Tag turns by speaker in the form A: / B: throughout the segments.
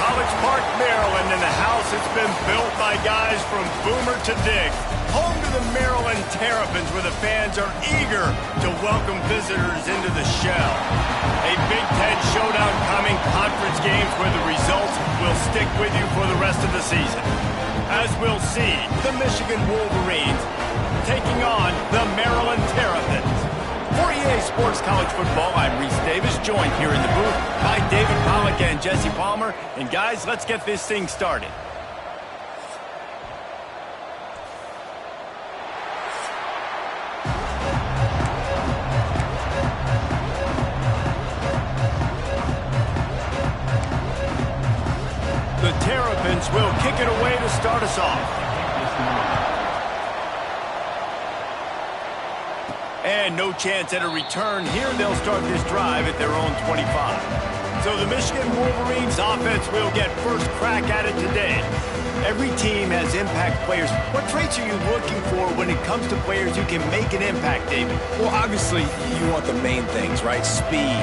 A: College Park, Maryland, and the house has been built by guys from Boomer to Dick. Home to the Maryland Terrapins, where the fans are eager to welcome visitors into the shell. A Big Ten showdown coming, conference games where the results will stick with you for the rest of the season. As we'll see, the Michigan Wolverines taking on the Maryland Terrapins. For EA Sports College Football, I'm Reese Davis, joined here in the booth by David Pollack and Jesse Palmer. And guys, let's get this thing started. The Terrapins will kick it away to start us off. And no chance at a return here. They'll start this drive at their own 25. So the Michigan Wolverines offense will get first crack at it today. Every team has impact players. What traits are you looking for when it comes to players who can make an impact, David?
B: Well, obviously, you want the main things, right? Speed,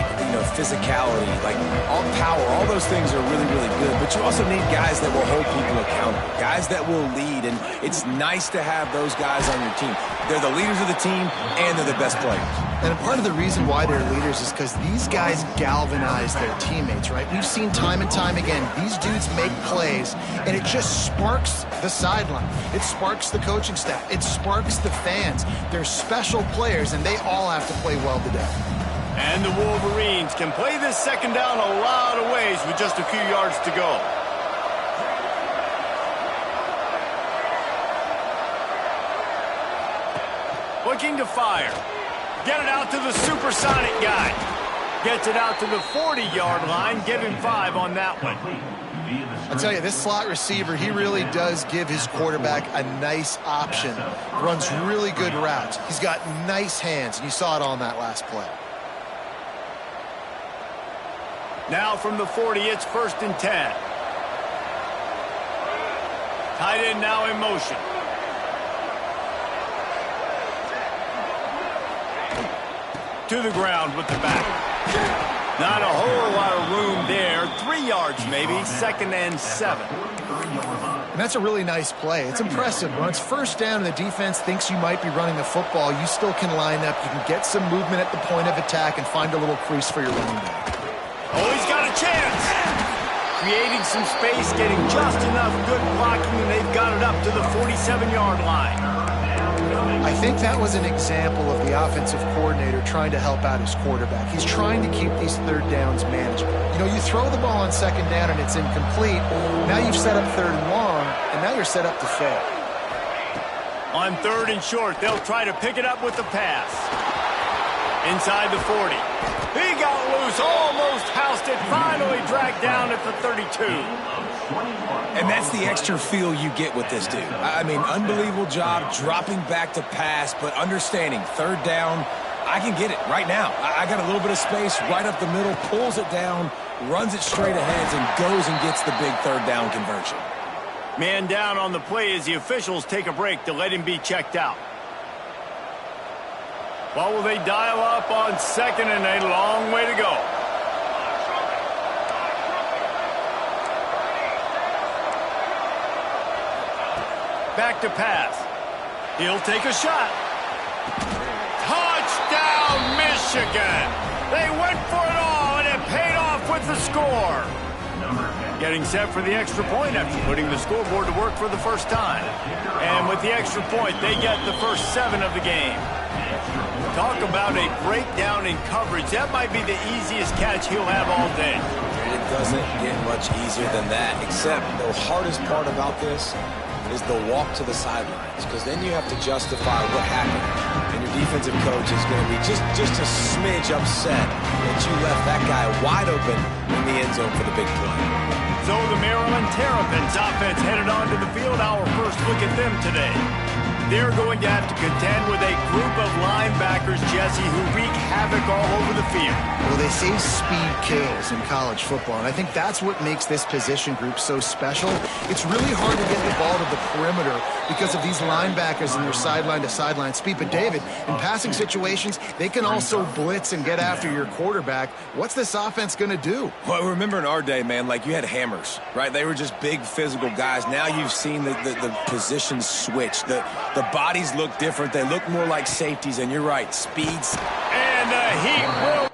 B: physicality, like all power, all those things are really, really good. But you also need guys that will hold people accountable, guys that will lead. And it's nice to have those guys on your team. They're the leaders of the team, and they're the best players.
C: And part of the reason why they're leaders is because these guys galvanize their teammates, right? We've seen time and time again, these dudes make plays, and it just sparks the sideline. It sparks the coaching staff. It sparks the fans. They're special players, and they all have to play well today.
A: And the Wolverines can play this second down a lot of ways with just a few yards to go. Looking to fire. Get it out to the supersonic guy. Gets it out to the 40-yard line. Give him 5 on that one.
C: I tell you, this slot receiver, he really does give his quarterback a nice option. Runs really good routes. He's got nice hands, and you saw it on that last play.
A: Now from the 40, it's 1st and 10. Tight end now in motion. To the ground with the back. Not a whole lot of room there. 3 yards maybe. 2nd and 7.
C: And that's a really nice play. It's impressive. When it's 1st down and the defense thinks you might be running the football, you still can line up. You can get some movement at the point of attack and find a little crease for your running back.
A: Oh, he's got a chance. Creating some space, getting just enough good blocking, and they've got it up to the 47-yard line.
C: I think that was an example of the offensive coordinator trying to help out his quarterback. He's trying to keep these 3rd downs manageable. You throw the ball on 2nd down and it's incomplete. Now you've set up 3rd and long, and now you're set up to fail.
A: On 3rd and short, they'll try to pick it up with the pass. Inside the 40. He got loose, almost housed it, finally dragged down at the 32.
B: And that's the extra feel you get with this dude. I mean, unbelievable job dropping back to pass, but understanding 3rd down, I can get it right now. I got a little bit of space right up the middle, pulls it down, runs it straight ahead, and goes and gets the big 3rd down conversion.
A: Man down on the play as the officials take a break to let him be checked out. Well, will they dial up on 2nd and a long way to go? Back to pass. He'll take a shot. Touchdown, Michigan! They went for it all, and it paid off with the score. Getting set for the extra point after putting the scoreboard to work for the first time. And with the extra point, they get the first 7 of the game. Talk about a breakdown in coverage. That might be the easiest catch he'll have all day.
B: It doesn't get much easier than that, except the hardest part about this is the walk to the sidelines, because then you have to justify what happened. And your defensive coach is going to be just a smidge upset that you left that guy wide open in the end zone for the big play.
A: So the Maryland Terrapins offense headed onto the field. Our first look at them today. they're going to have to contend with a group of linebackers, Jesse, who wreak havoc all over the field.
C: Well, they say speed kills in college football, and I think that's what makes this position group so special. It's really hard to get the ball to the perimeter because of these linebackers and their sideline-to-sideline speed. But, David, in passing situations, they can also blitz and get after your quarterback. What's this offense going to do?
B: Well, remember in our day, man, like you had hammers, right? They were just big physical guys. Now you've seen the positions switch. The bodies look different. They look more like safeties, and you're right, speeds.
A: And the Heat will...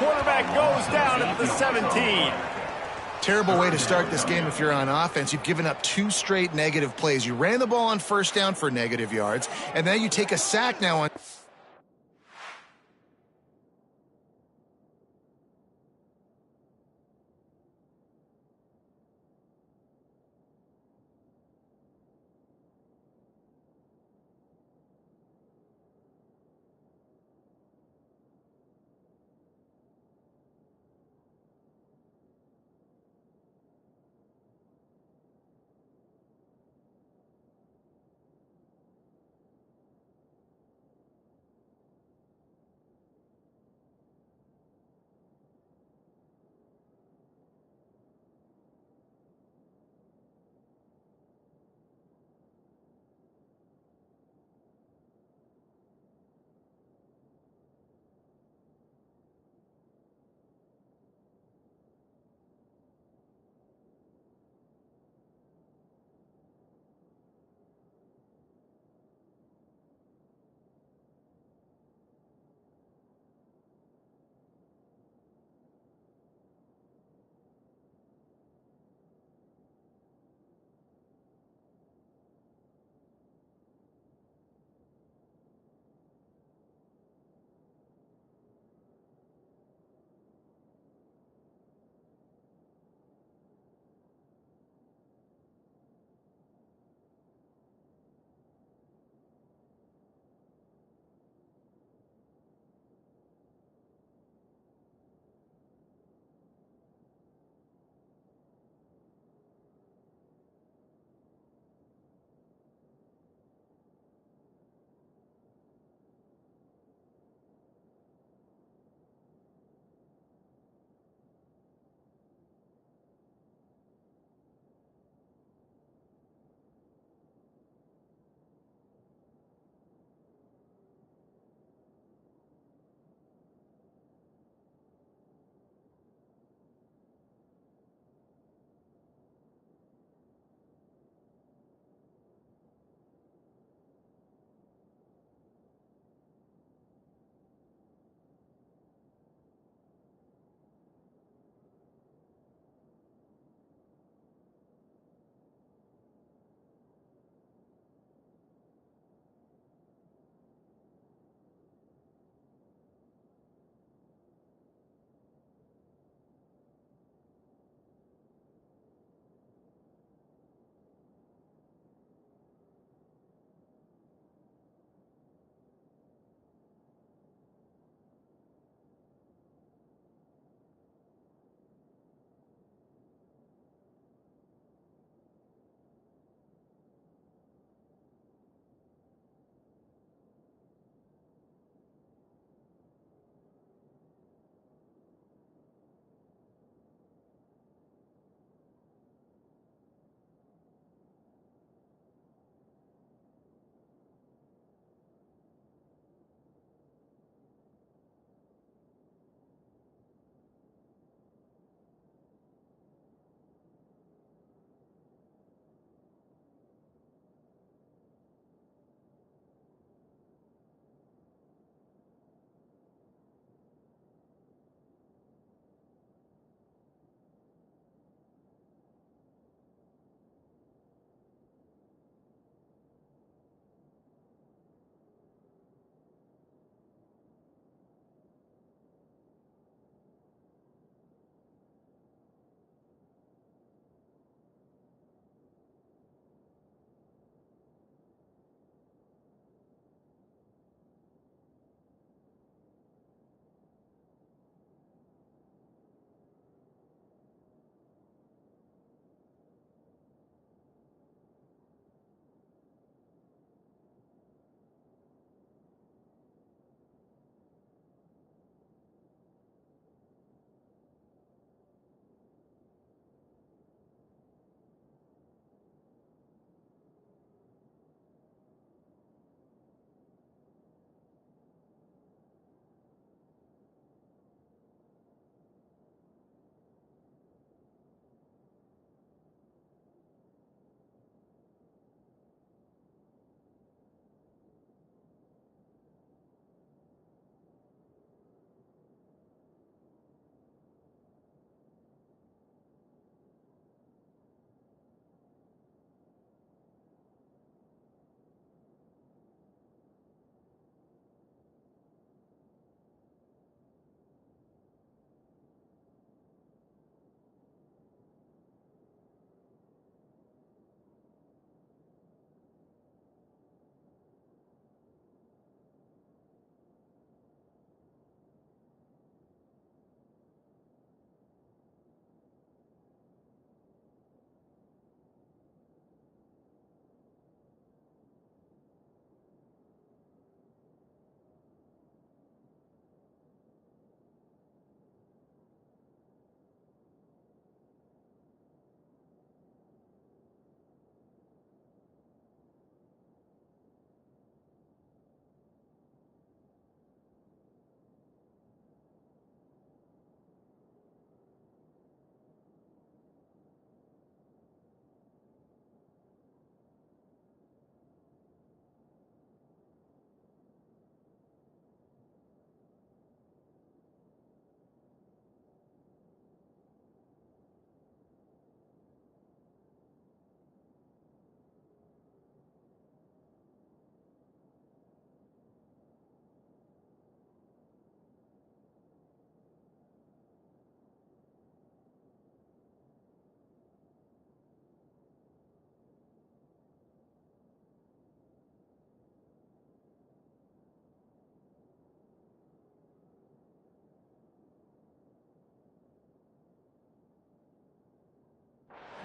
A: quarterback goes down at the 17.
C: Terrible way to start this game if you're on offense. You've given up 2 straight negative plays. You ran the ball on first down for negative yards, and then you take a sack now on...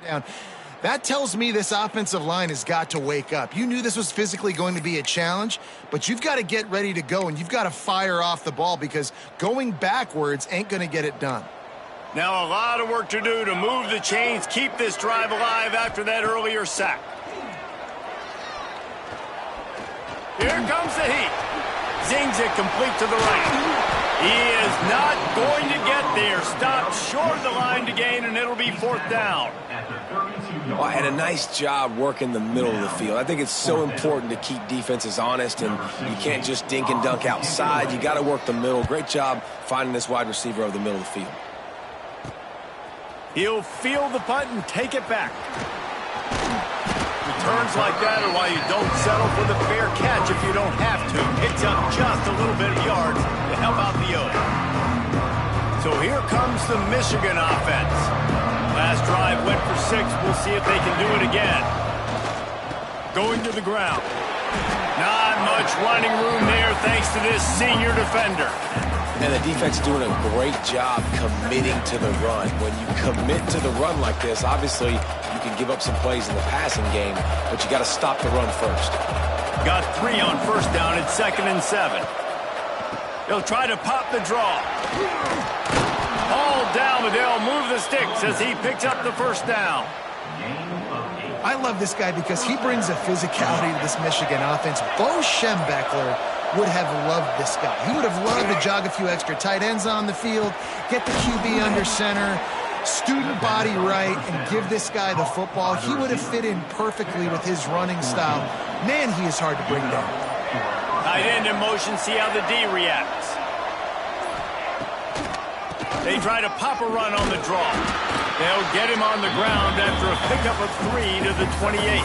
C: down. That tells me this offensive line has got to wake up. You knew this was physically going to be a challenge, but you've got to get ready to go, and you've got to fire off the ball because going backwards ain't going to get it done.
A: Now a lot of work to do to move the chains, keep this drive alive after that earlier sack. Here comes the heat. Zings it complete to the right. He is not going to get there. Stopped short of the line to gain, and it'll be 4th down.
B: Well, and a nice job working the middle of the field. I think it's so important to keep defenses honest, and you can't just dink and dunk outside. You got to work the middle. Great job finding this wide receiver over the middle of the field.
A: He'll field the punt and take it back. Returns like that are why you don't settle for the fair catch if you don't have to. Picks up just a little bit of yards to help out the O. So here comes the Michigan offense. Last drive went for 6. We'll see if they can do it again. Going to the ground. Not much running room there thanks to this senior defender.
B: And the defense doing a great job committing to the run. When you commit to the run like this, obviously you can give up some plays in the passing game, but you got to stop the run first.
A: Got 3 on 1st down. It's 2nd and 7. He'll try to pop the draw. All down, but they'll move the sticks as he picks up the 1st down.
C: I love this guy because he brings a physicality to this Michigan offense. Bo Schembechler would have loved this guy. He would have loved to jog a few extra tight ends on the field, get the QB under center, student body right, and give this guy the football. He would have fit in perfectly with his running style. Man, he is hard to bring down.
A: Tight end in motion, see how the D reacts. They try to pop a run on the draw. They'll get him on the ground after a pickup of 3 to the 28.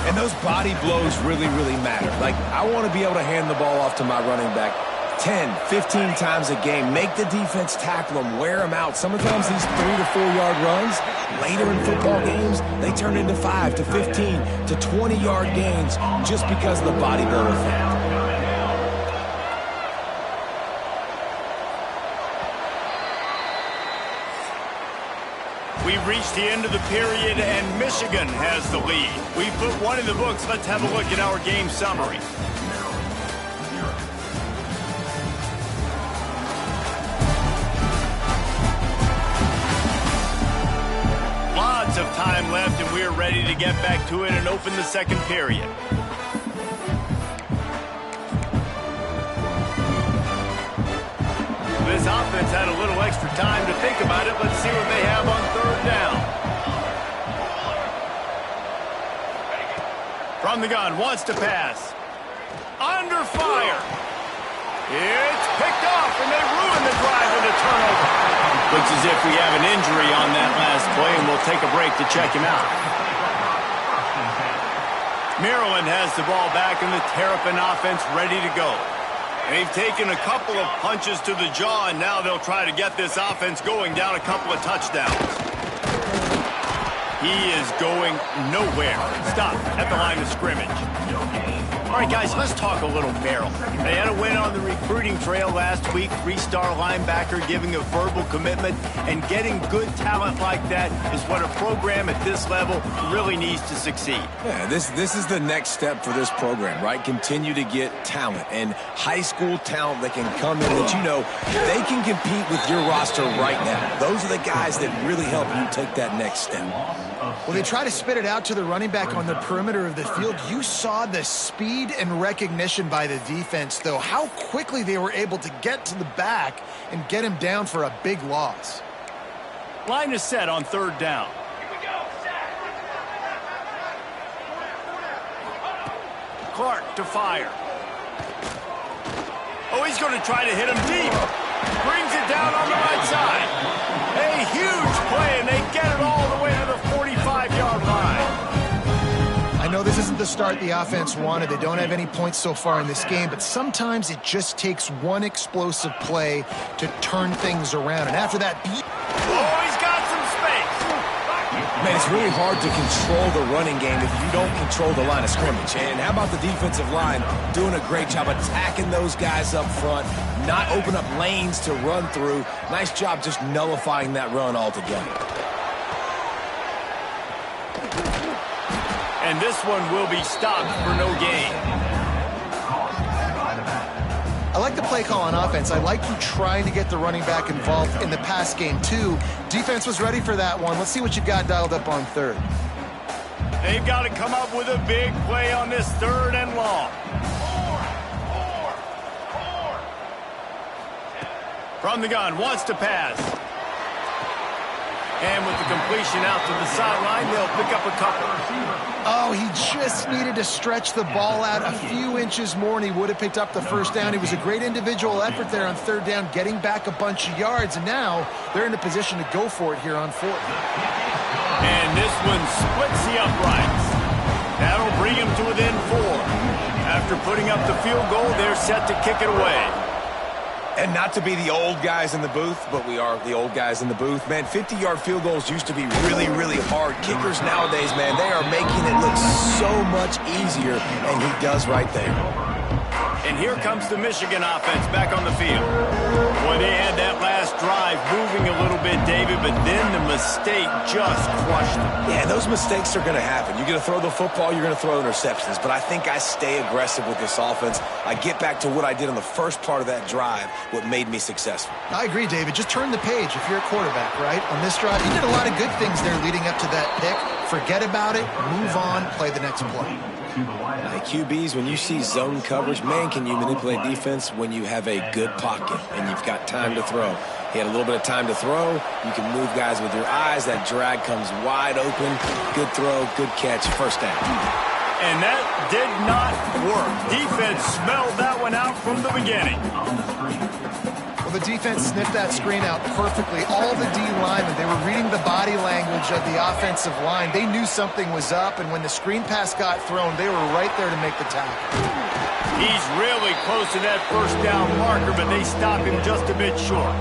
B: And those body blows really, really matter. Like, I want to be able to hand the ball off to my running back 10, 15 times a game. Make the defense tackle them, wear them out. Sometimes these 3 to 4 yard runs, later in football games, they turn into 5 to 15 to 20 yard gains just because of the body blow effect.
A: We've reached the end of the period, and Michigan has the lead. We put one in the books. Let's have a look at our game summary. Lots of time left, and we're ready to get back to it and open the 2nd period. This offense had a little extra time to think about it. Let's see what they have on 3rd down. From the gun, wants to pass. Under fire. It's picked off, and they ruin the drive with a turnover. Looks as if we have an injury on that last play, and we'll take a break to check him out. Maryland has the ball back, and the Terrapin offense ready to go. They've taken a couple of punches to the jaw, and now they'll try to get this offense going down a couple of touchdowns. He is going nowhere. Stop at the line of scrimmage. All right, guys, let's talk a little Maryland. They had a win on the recruiting trail last week. 3-star linebacker giving a verbal commitment, and getting good talent like that is what a program at this level really needs to succeed.
B: Yeah, this is the next step for this program, right? Continue to get talent and high school talent that can come in that, you know, they can compete with your roster right now. Those are the guys that really help you take that next step.
C: Well, they try to spit it out to the running back on the perimeter of the field. You saw the speed and recognition by the defense, though, how quickly they were able to get to the back and get him down for a big loss.
A: Line is set on 3rd down. Clark to fire. Oh, he's going to try to hit him deep. Brings it down on the right side. A huge play, and they get it all the way to the 45-yard line.
C: I know this isn't the start the offense wanted. They don't have any points so far in this game, but sometimes it just takes one explosive play to turn things around. And after that...
A: Oh, he's got some space.
B: Man, it's really hard to control the running game if you don't control the line of scrimmage. And how about the defensive line doing a great job attacking those guys up front, not open up lanes to run through. Nice job just nullifying that run altogether.
A: And this one will be stopped for no gain.
C: I like the play call on offense. I like you trying to get the running back involved in the pass game, too. Defense was ready for that one. Let's see what you got dialed up on third.
A: They've got to come up with a big play on this 3rd and long. From the gun, wants to pass. And with the completion out to the sideline, they'll pick up a couple.
C: Oh, he just needed to stretch the ball out a few inches more, and he would have picked up the first down. It was a great individual effort there on 3rd down, getting back a bunch of yards, and now they're in a position to go for it here on 4th.
A: And this one splits the uprights. That'll bring him to within 4. After putting up the field goal, they're set to kick it away.
B: And not to be the old guys in the booth, but we are the old guys in the booth. Man, 50-yard field goals used to be really, really hard. Kickers nowadays, man, they are making it look so much easier, and he does right there.
A: And here comes the Michigan offense back on the field. Boy, they had that last drive moving a little bit, David, but then the mistake just crushed them.
B: Yeah, those mistakes are going to happen. You're going to throw the football, you're going to throw interceptions, but I think I stay aggressive with this offense. I get back to what I did on the first part of that drive, what made me successful.
C: I agree, David. Just turn the page if you're a quarterback, right? On this drive, you did a lot of good things there leading up to that pick. Forget about it, move on, play the next play.
B: QBs, when you see zone coverage, man, can you manipulate defense when you have a good pocket and you've got time to throw. He had a little bit of time to throw. You can move guys with your eyes. That drag comes wide open. Good throw, good catch, first down.
A: And that did not work. Defense smelled that one out from the beginning.
C: Well, the defense sniffed that screen out perfectly. All the D linemen, they were reading the body language of the offensive line. They knew something was up, and when the screen pass got thrown, they were right there to make the tackle.
A: He's really close to that first down marker, but they stop him just a bit short.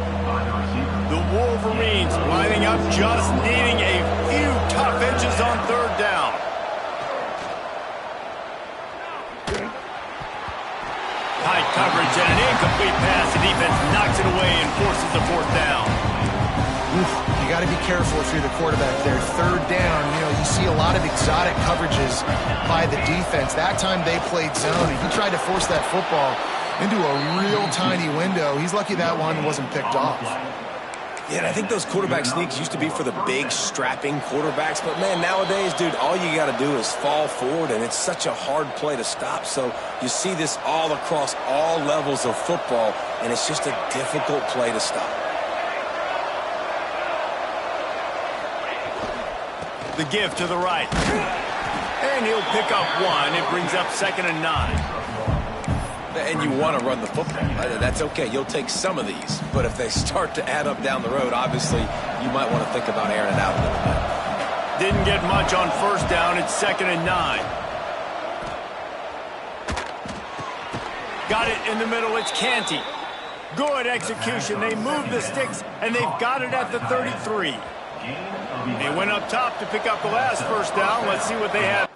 A: The Wolverines lining up, just needing a few tough inches on 3rd down. High coverage and an incomplete pass. The defense knocks it away and forces the 4th down.
C: You got to be careful if you're the quarterback there. 3rd down, you see a lot of exotic coverages by the defense. That time they played zone, and he tried to force that football into a real tiny window. He's lucky that one wasn't picked off.
B: Yeah, and I think those quarterback sneaks used to be for the big, strapping quarterbacks. But, man, nowadays, dude, all you got to do is fall forward, and it's such a hard play to stop. So you see this all across all levels of football, and it's just a difficult play to stop.
A: The give to the right. And he'll pick up 1. It brings up 2nd and 9.
B: And you want to run the football. That's okay. You'll take some of these. But if they start to add up down the road, obviously, you might want to think about airing it out a little bit.
A: Didn't get much on 1st down. It's 2nd and 9. Got it in the middle. It's Canty. Good execution. They move the sticks, and they've got it at the 33. They went up top to pick up the last 1st down. Let's see what they have.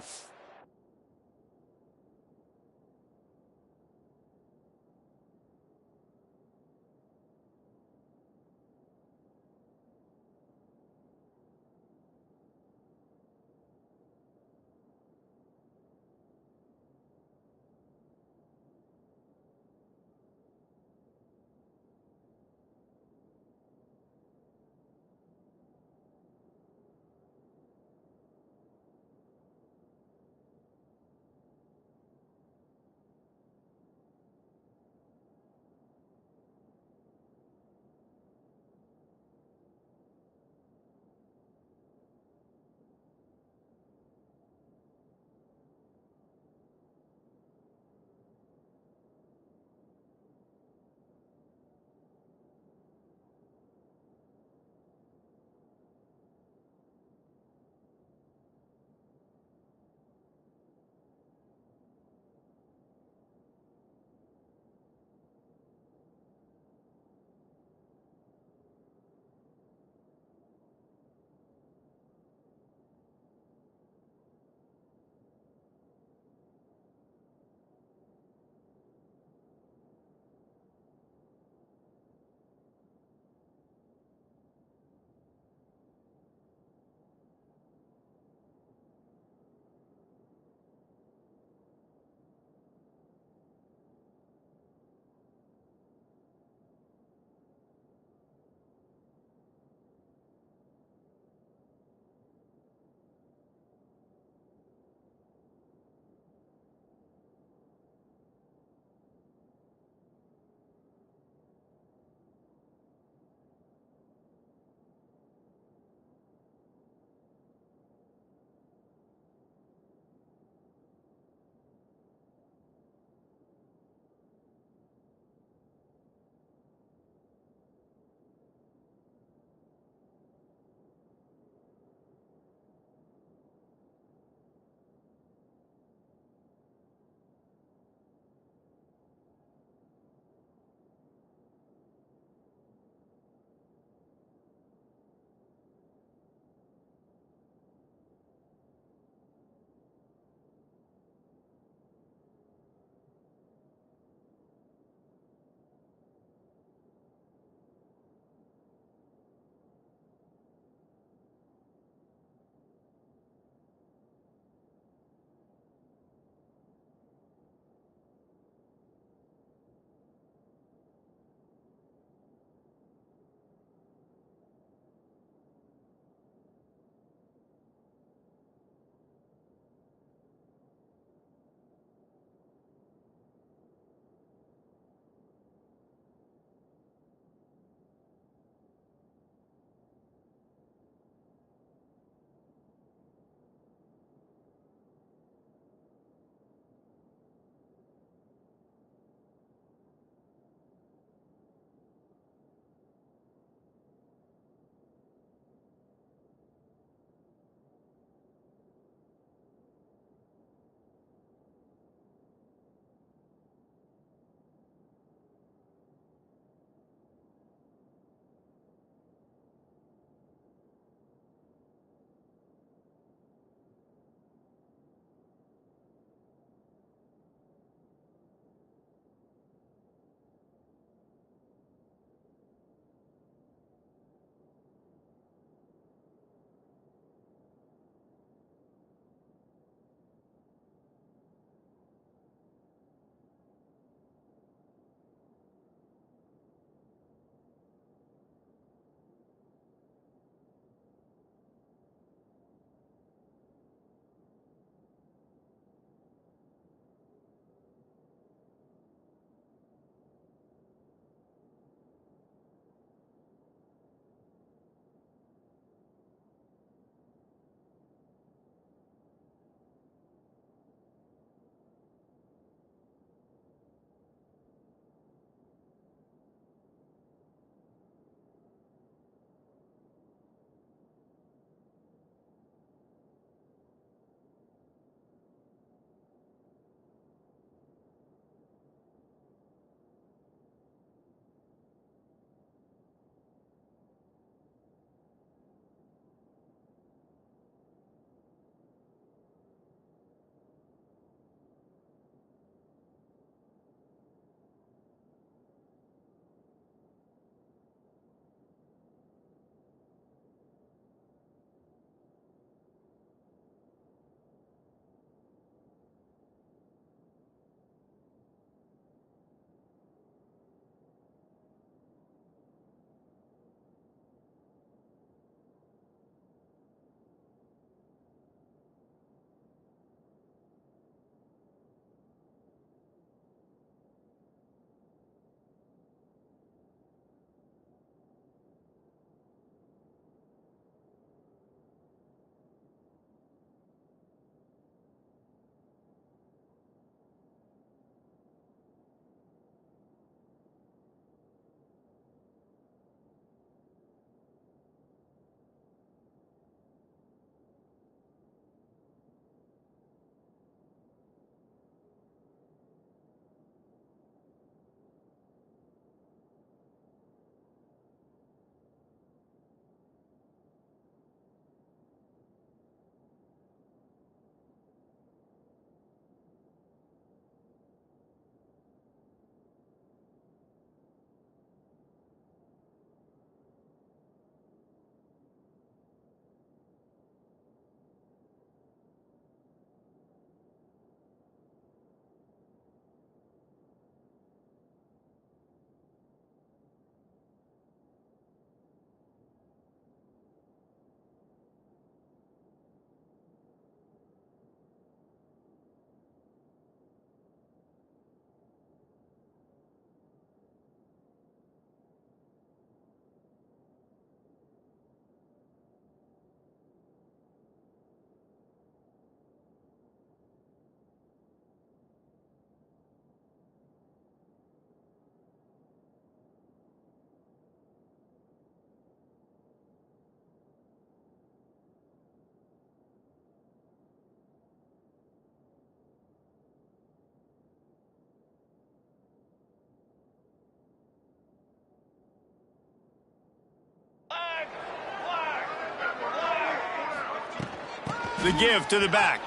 A: The give to the back.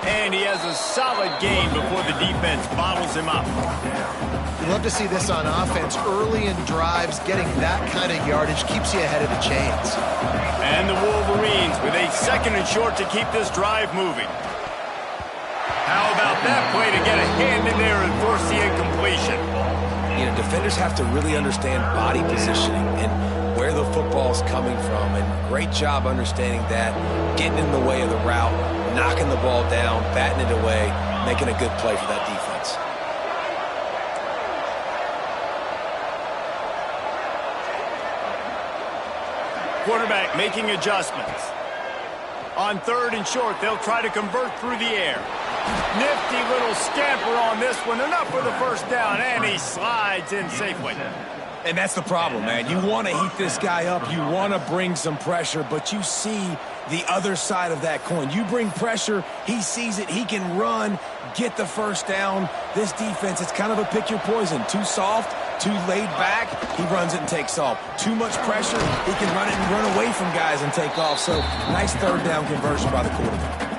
A: And he has a solid gain before the defense bottles him up.
C: You love to see this on offense. Early in drives, getting that kind of yardage keeps you ahead of the chains.
A: And the Wolverines with a 2nd and short to keep this drive moving. How about that play to get a hand in there and force the incompletion?
B: You know, defenders have to really understand body positioning and where the football's coming from, and great job understanding that, getting in the way of the route, knocking the ball down, batting it away, making a good play for that defense.
A: Quarterback making adjustments. On 3rd and short, they'll try to convert through the air. Nifty little scamper on this one, enough for the first down, and he slides in safely.
B: And that's the problem, man. You want to heat this guy up. You want to bring some pressure, but you see the other side of that coin. You bring pressure, he sees it, he can run, get the first down. This defense, it's kind of a pick your poison. Too soft, too laid back, he runs it and takes off. Too much pressure, he can run it and run away from guys and take off. So, nice 3rd down conversion by the quarterback.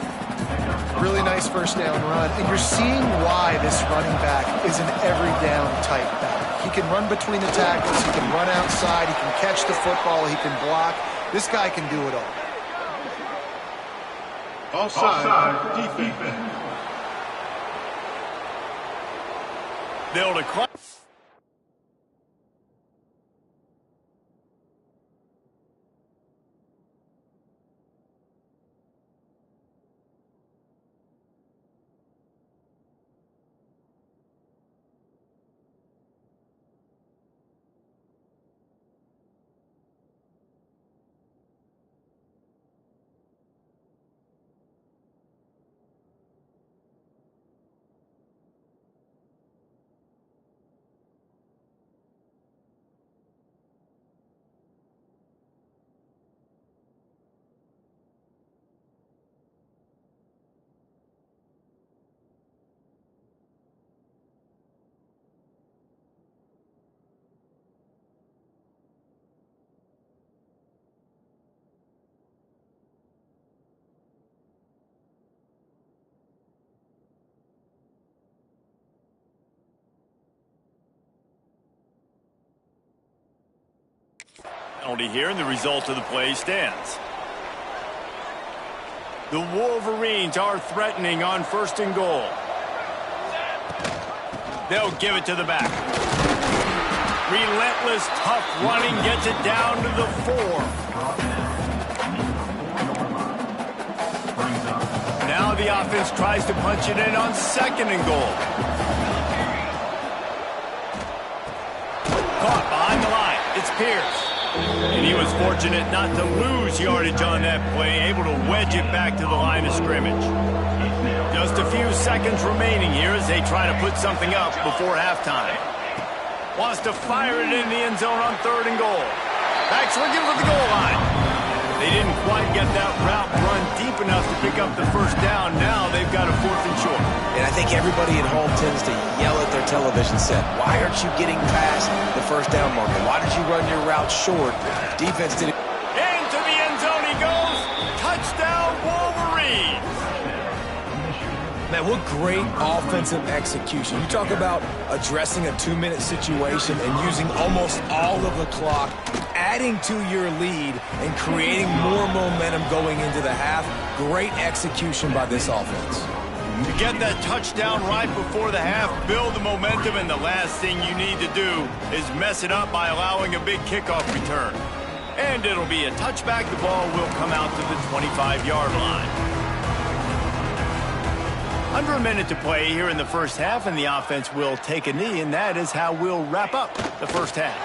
C: Really nice first down run. And you're seeing why this running back is an every down type back. He can run between the tackles, he can run outside, he can catch the football, he can block. This guy can do it all.
D: Offside defense.
A: They'll decline. Penalty here, and the result of the play stands. The Wolverines are threatening on 1st and goal. They'll give it to the back. Relentless, tough running gets it down to the 4. Now the offense tries to punch it in on 2nd and goal. Caught behind the line. It's Pierce. And he was fortunate not to lose yardage on that play, able to wedge it back to the line of scrimmage. Just a few seconds remaining here as they try to put something up before halftime. Wants to fire it in the end zone on 3rd and goal. Backs looking for the goal line. They didn't quite get that route run deep enough to pick up the first down. Now they've got a 4th and short.
B: And I think everybody at home tends to yell at their television set, why aren't you getting past the first down marker? Why did you run your route short? Defense did it.
A: Into the end zone he goes. Touchdown Wolverines.
B: Man, what great offensive execution. You talk about addressing a 2-minute situation and using almost all of the clock, adding to your lead and creating more momentum going into the half. Great execution by this offense.
A: To get that touchdown right before the half, build the momentum, and the last thing you need to do is mess it up by allowing a big kickoff return. And it'll be a touchback. The ball will come out to the 25-yard line. Under a minute to play here in the first half, and the offense will take a knee, and that is how we'll wrap up the first half.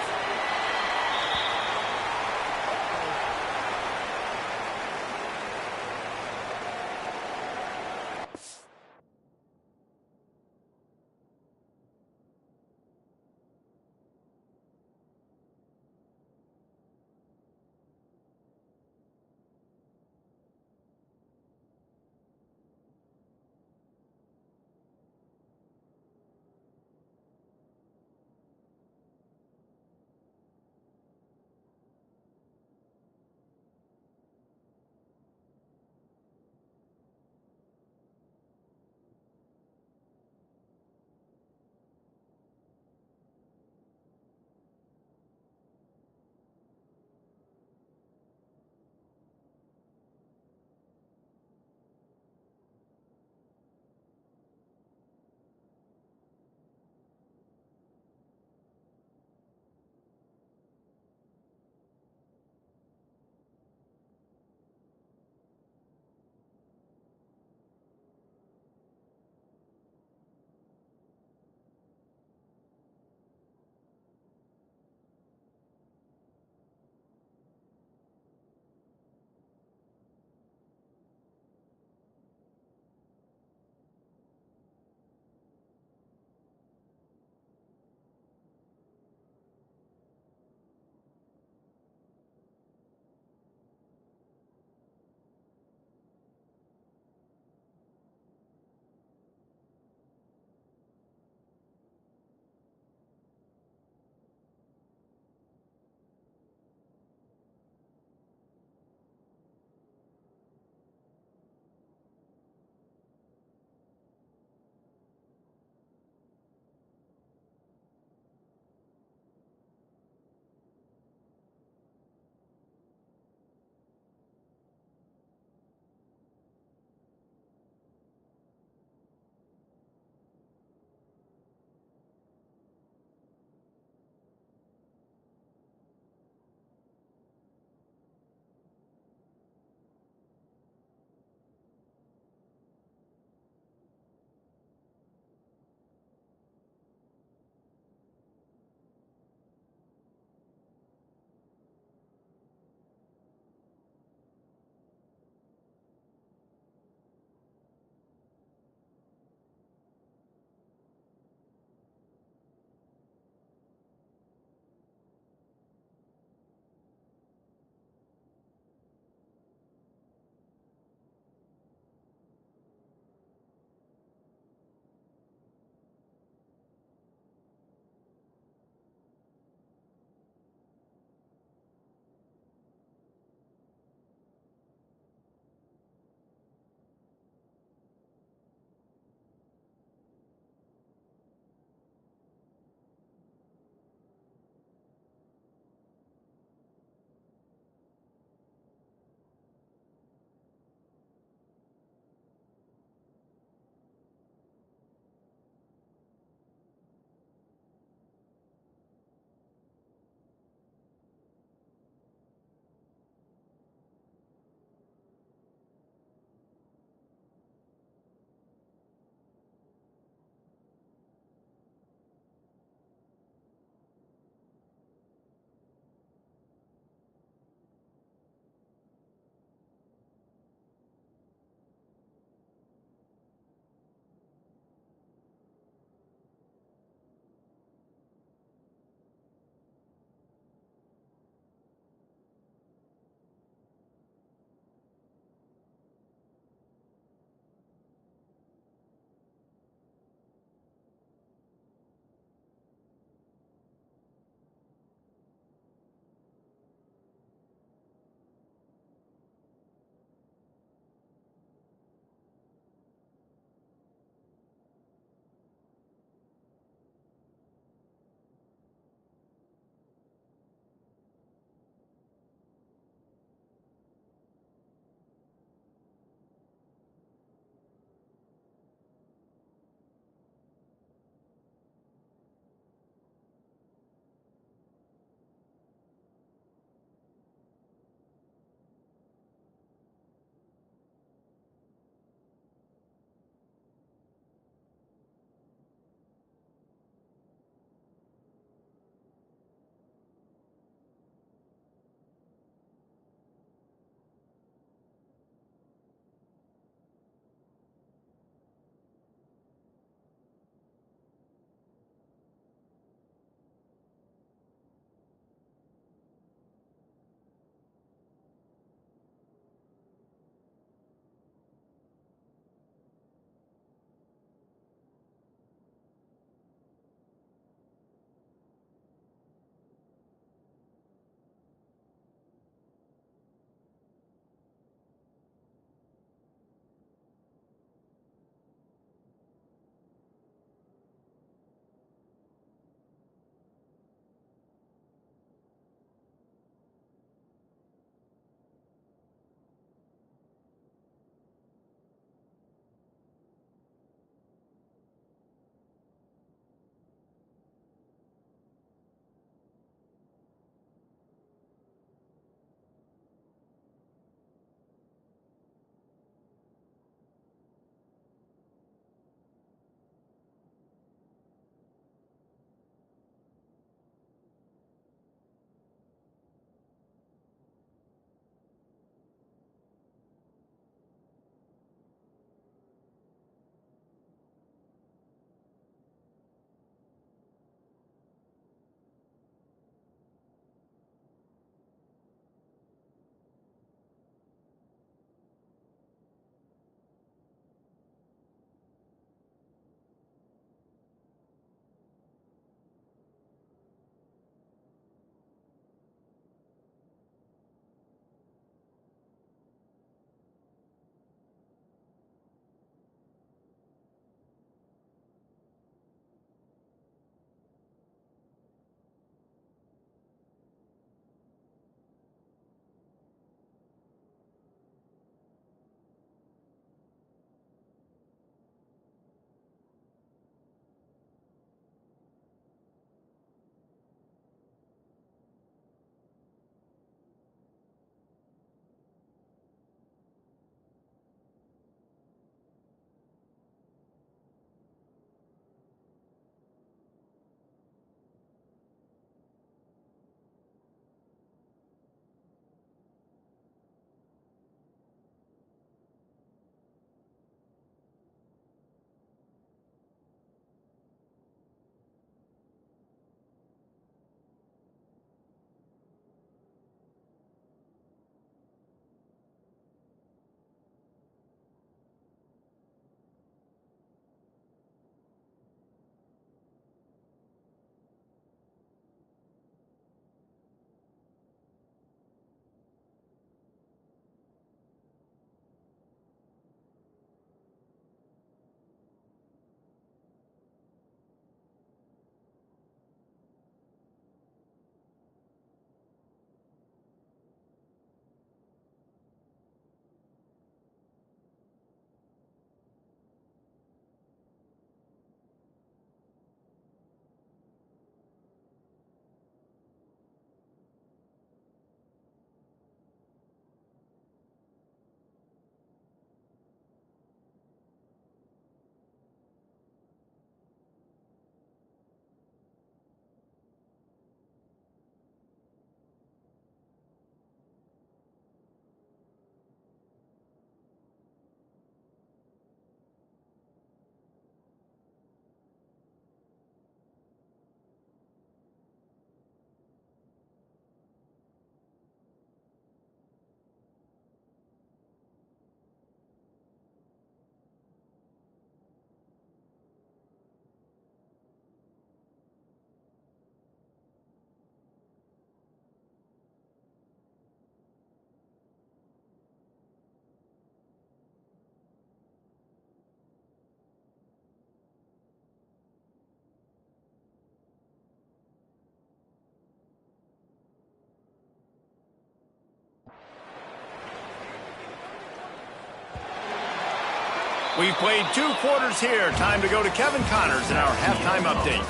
A: We've played 2 quarters here. Time to go to Kevin Connors in our halftime update.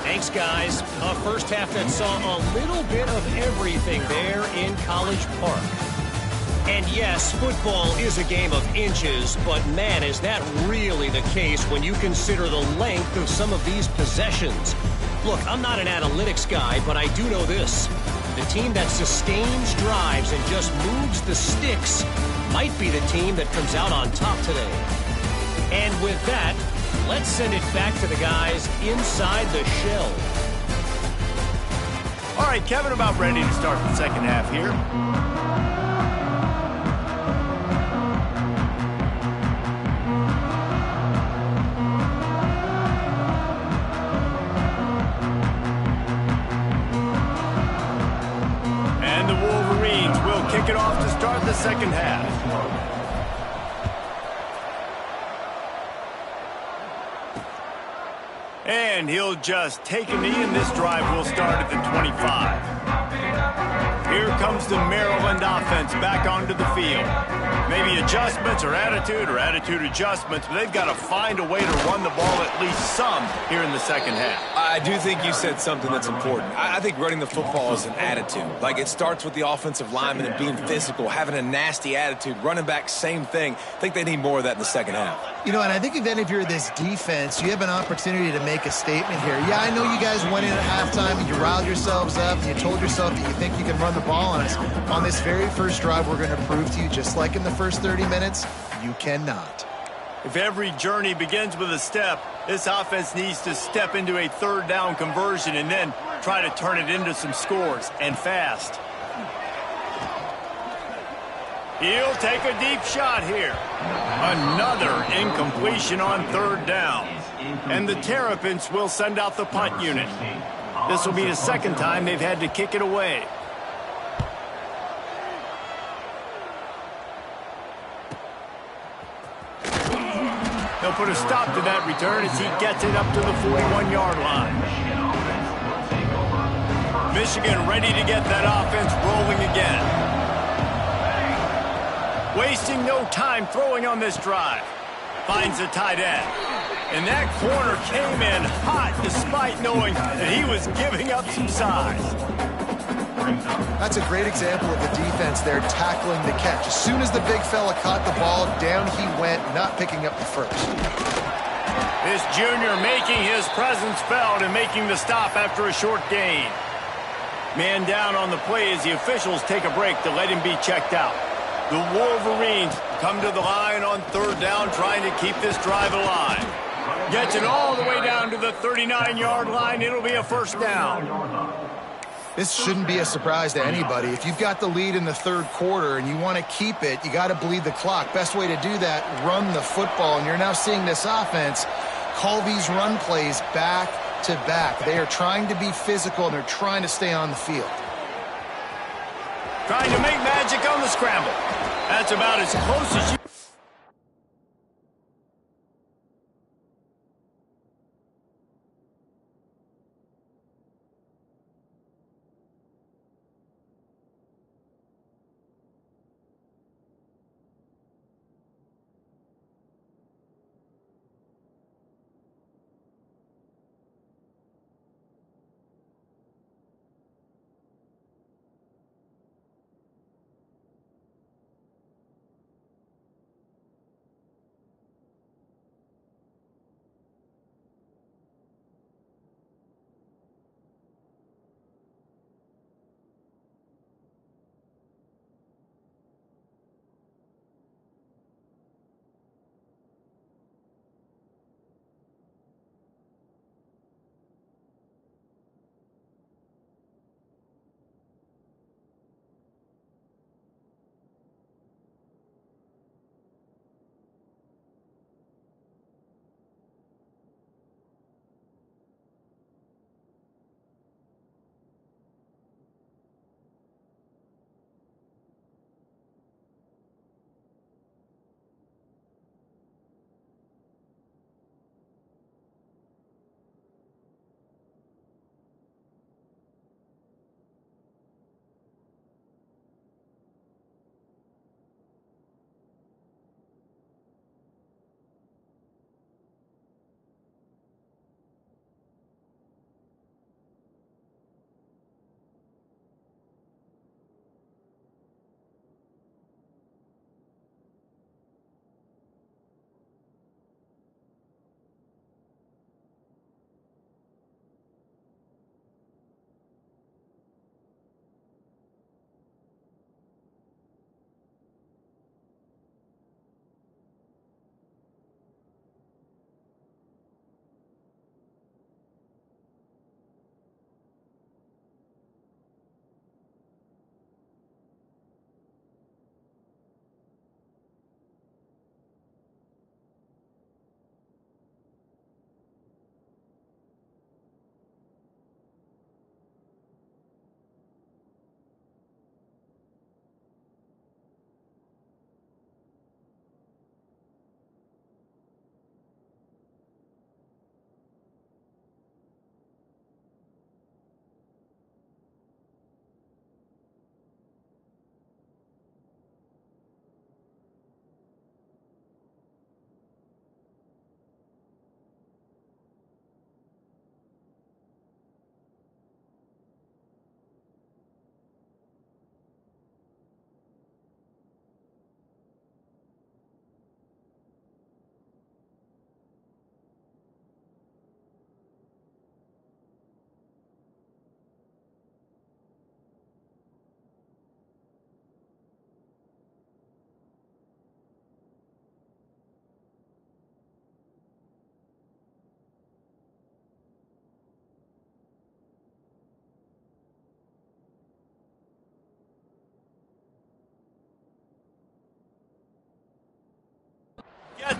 E: Thanks, guys. A first half that saw a little bit of everything there in College Park. And yes, football is a game of inches, but man, is that really the case when you consider the length of some of these possessions. Look, I'm not an analytics guy, but I do know this. The team that sustains drives and just moves the sticks might be the team that comes out on top today. And with that, let's send it back to the guys inside the shell.
A: All right, Kevin, about ready to start the second half here. And the Wolverines will kick it off to start the second half. And he'll just take a knee, and this drive will start at the 25. Here comes the Maryland offense back onto the field. Maybe adjustments or attitude adjustments, but they've got to find a way to run the ball at least some here in the second half.
B: I do think you said something that's important. I think running the football is an attitude. Like, it starts with the offensive lineman and being physical, having a nasty attitude. Running back, same thing. I think they need more of that in the second half.
C: You know, and I think if you're this defense, you have an opportunity to make a statement here. Yeah, I know you guys went in at halftime and you riled yourselves up and you told yourself that you think you can run the ball on us. On this very first drive, we're going to prove to you, just like in the first 30 minutes, you cannot.
A: If every journey begins with a step, this offense needs to step into a third down conversion and then try to turn it into some scores, and fast. He'll take a deep shot here. Another incompletion on third down. And the Terrapins will send out the punt unit. This will be the second time they've had to kick it away. They'll put a stop to that return as he gets it up to the 41-yard line. Michigan ready to get that offense rolling again. Wasting no time throwing on this drive. Finds the tight end. And that corner came in hot despite knowing that he was giving up some size.
C: That's a great example of the defense there tackling the catch. As soon as the big fella caught the ball, down he went, not picking up the first.
A: This junior making his presence felt and making the stop after a short gain. Man down on the play as the officials take a break to let him be checked out. The Wolverines come to the line on third down, trying to keep this drive alive. Gets it all the way down to the 39-yard line. It'll be a first down.
C: This shouldn't be a surprise to anybody. If you've got the lead in the third quarter and you want to keep it, you got to bleed the clock. Best way to do that, run the football. And you're now seeing this offense call these run plays back to back. They are trying to be physical, and they're trying to stay on the field.
A: Trying to make magic on the scramble. That's about as close as you...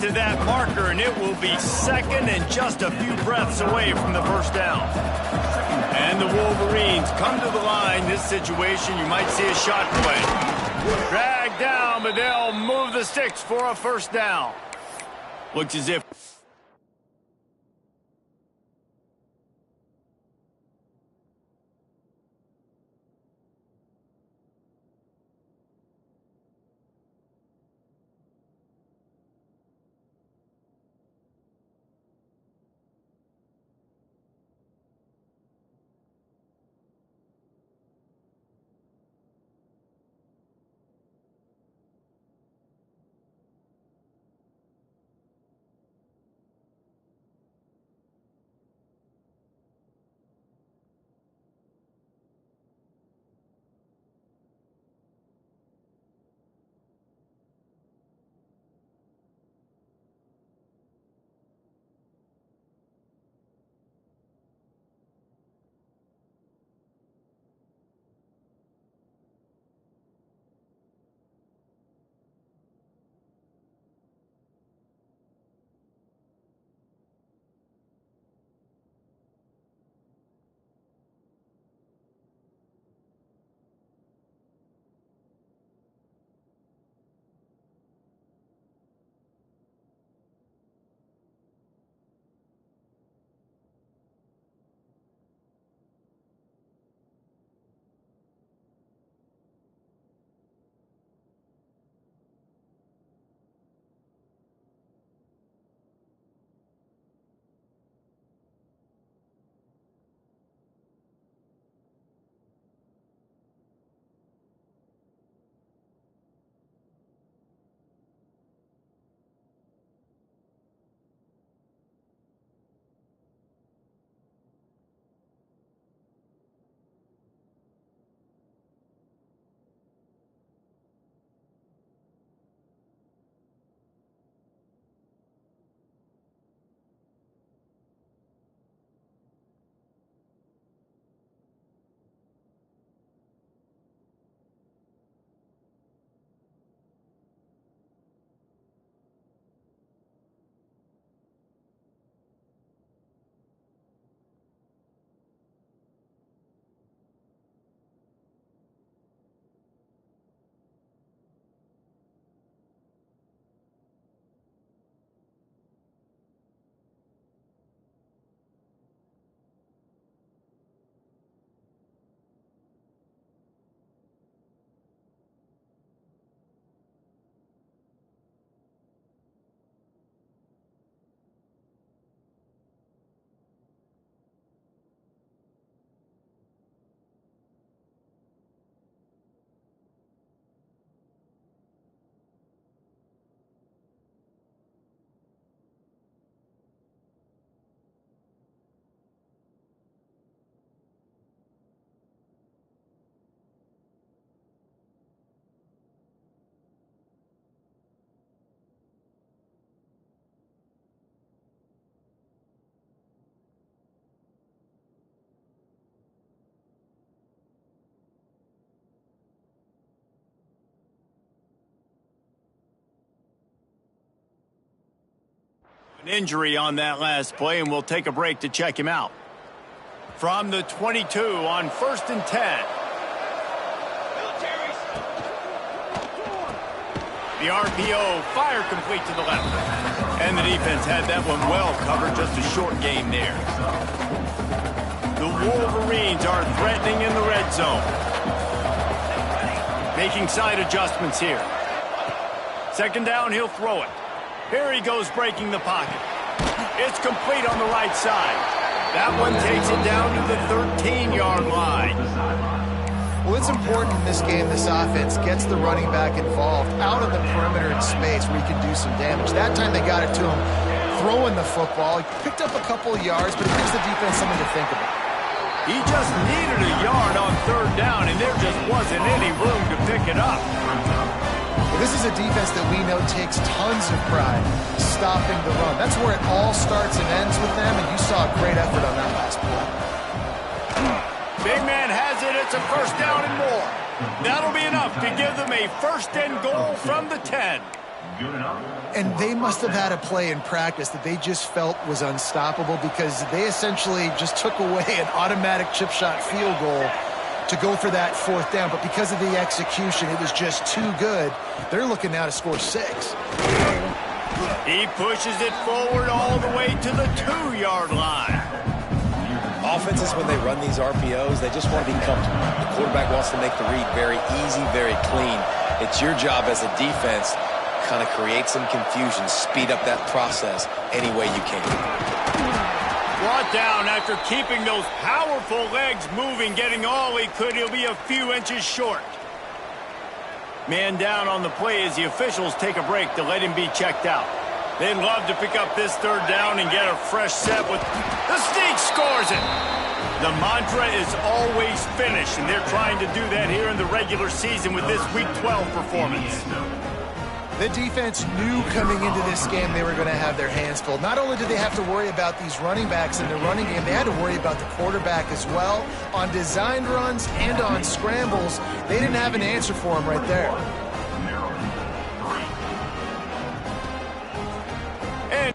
A: to that marker, and it will be second and just a few breaths away from the first down. And the Wolverines come to the line. This situation, you might see a shot play. Dragged down, but they'll move the sticks for a first down. Looks as if... An injury on that last play, and we'll take a break to check him out. From the 22 on 1st and 10. The RPO, fire complete to the left. And the defense had that one well covered, just a short game there. The Wolverines are threatening in the red zone. Making side adjustments here. Second down, he'll throw it. Here he goes, breaking the pocket. It's complete on the right side. That one takes it down to the 13-yard line.
C: Well, it's important in this game, this offense gets the running back involved out on the perimeter in space where he can do some damage. That time they got it to him throwing the football. He picked up a couple of yards, but it gives the defense something to think about.
A: He just needed a yard on third down, and there just wasn't any room to pick it up.
C: Well, this is a defense that we know takes tons of pride stopping the run. That's where it all starts and ends with them, and you saw a great effort on that last play.
A: Big man has it. It's a first down and more. That'll be enough to give them a 1st and goal from the 10.
C: And they must have had a play in practice that they just felt was unstoppable because they essentially just took away an automatic chip shot field goal to go for that fourth down. But because of the execution, it was just too good. They're looking now to score 6.
A: He pushes it forward all the way to the 2-yard line.
B: Offenses, when they run these RPOs, they just want to be comfortable. The quarterback wants to make the read very easy, very clean. It's your job as a defense kind of create some confusion, speed up that process any way you can.
A: Brought down after keeping those powerful legs moving, getting all he could. He'll be a few inches short. Man down on the play as the officials take a break to let him be checked out. They'd love to pick up this third down and get a fresh set with the sneak scores it. The mantra is always finish, and they're trying to do that here in the regular season with this Week 12 performance.
C: The defense knew coming into this game they were going to have their hands full. Not only did they have to worry about these running backs in the running game, they had to worry about the quarterback as well. On designed runs and on scrambles, they didn't have an answer for him right there.
A: And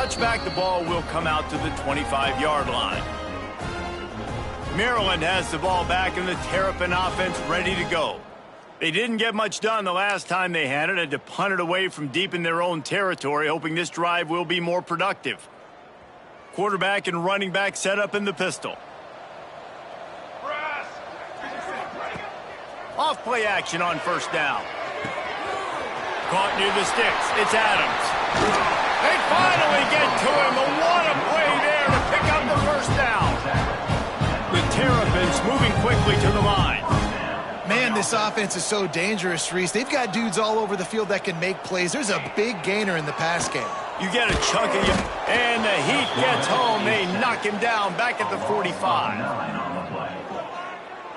A: touchback, the ball will come out to the 25-yard line. Maryland has the ball back and the Terrapin offense ready to go. They didn't get much done the last time they had it, had to punt it away from deep in their own territory, hoping this drive will be more productive. Quarterback and running back set up in the pistol. Off play action on first down. Caught near the sticks. It's Adams. They finally get to him. And what a play there to pick up the first down. The Terrapins moving quickly to the line.
C: Man, this offense is so dangerous, Reese. They've got dudes all over the field that can make plays. There's a big gainer in the pass game.
A: You get a chunk of you, and the heat gets home. They knock him down back at the 45.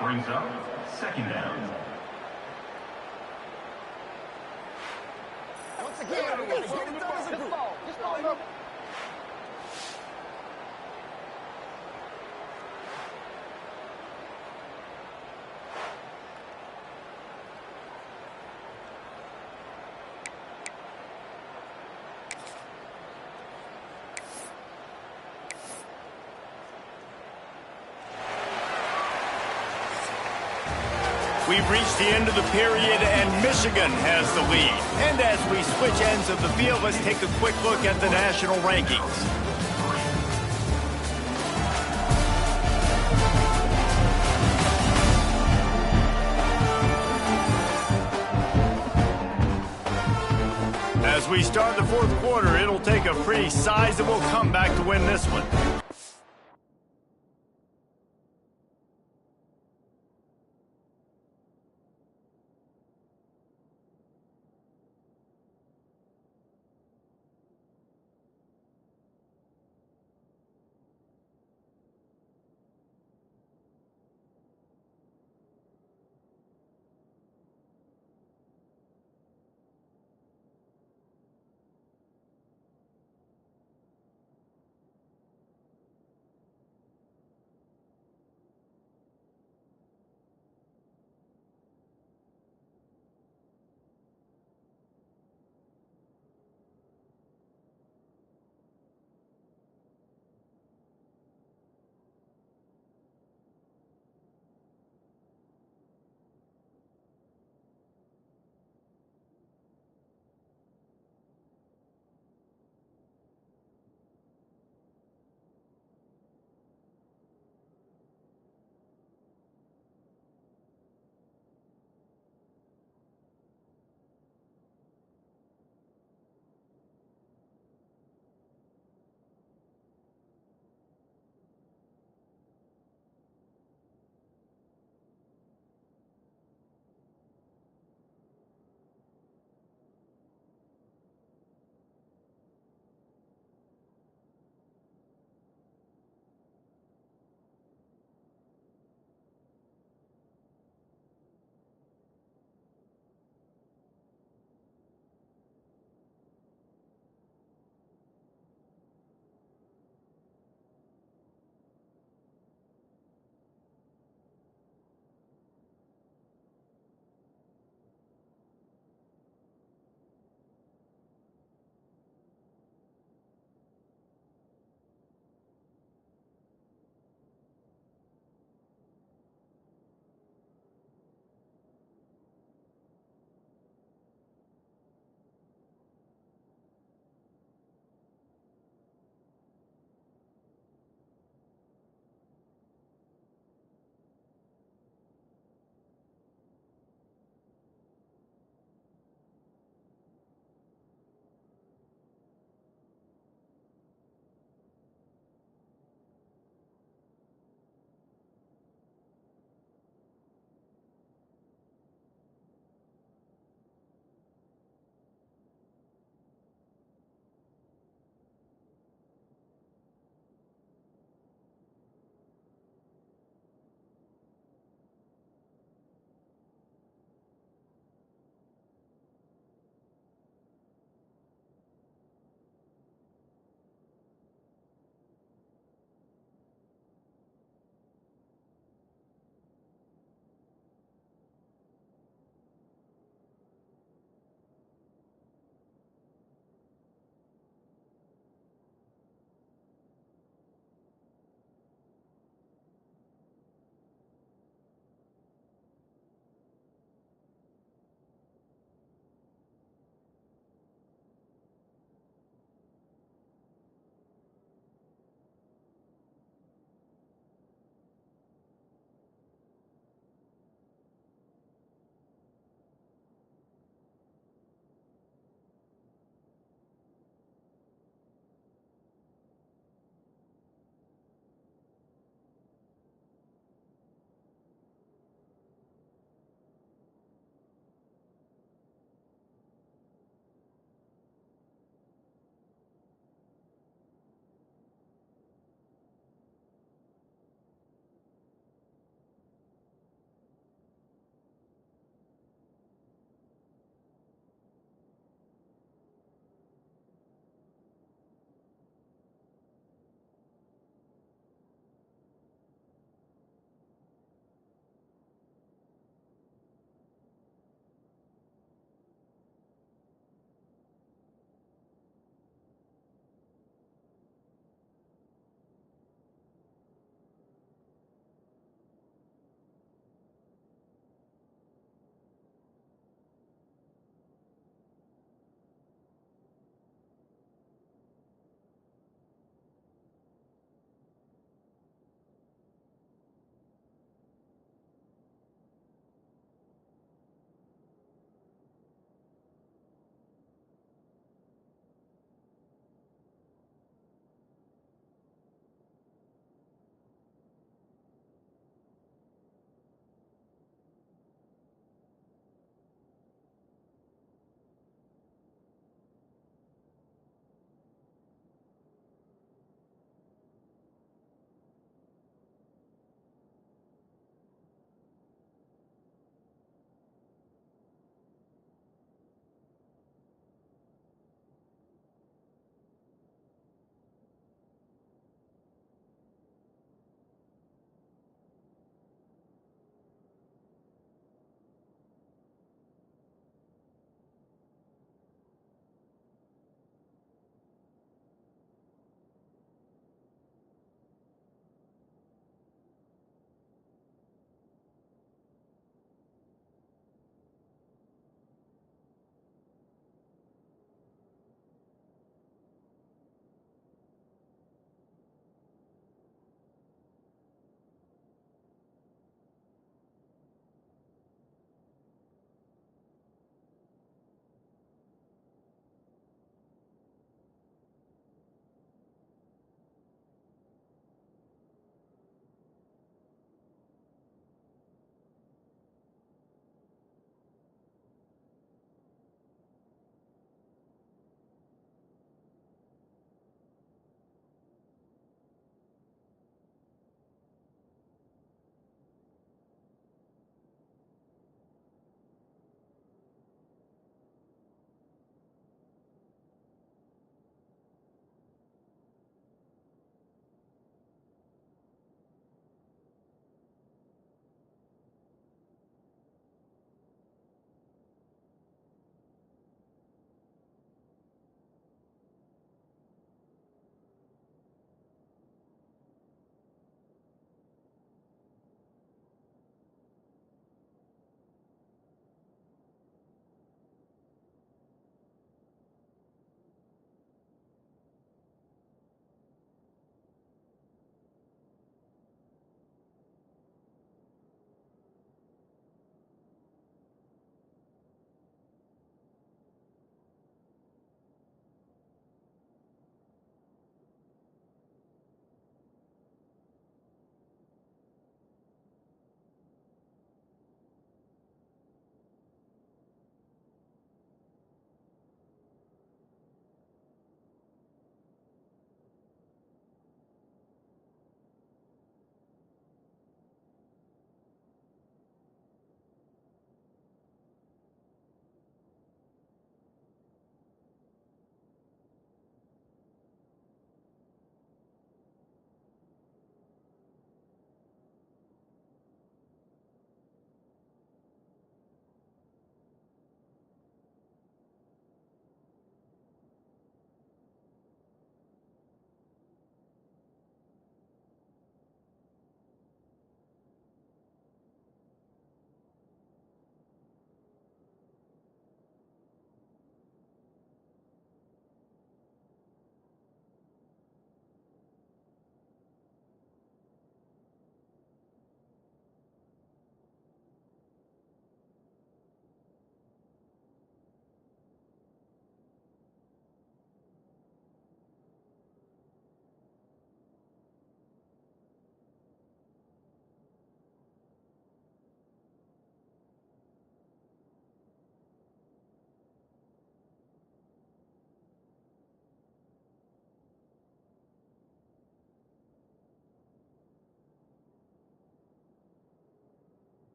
D: Brings up second down.
F: Once again, we got to get it done as a group. Just go up.
A: We've reached the end of the period, and Michigan has the lead. And as we switch ends of the field, let's take a quick look at the national rankings. As we start the fourth quarter, it'll take a pretty sizable comeback to win this one.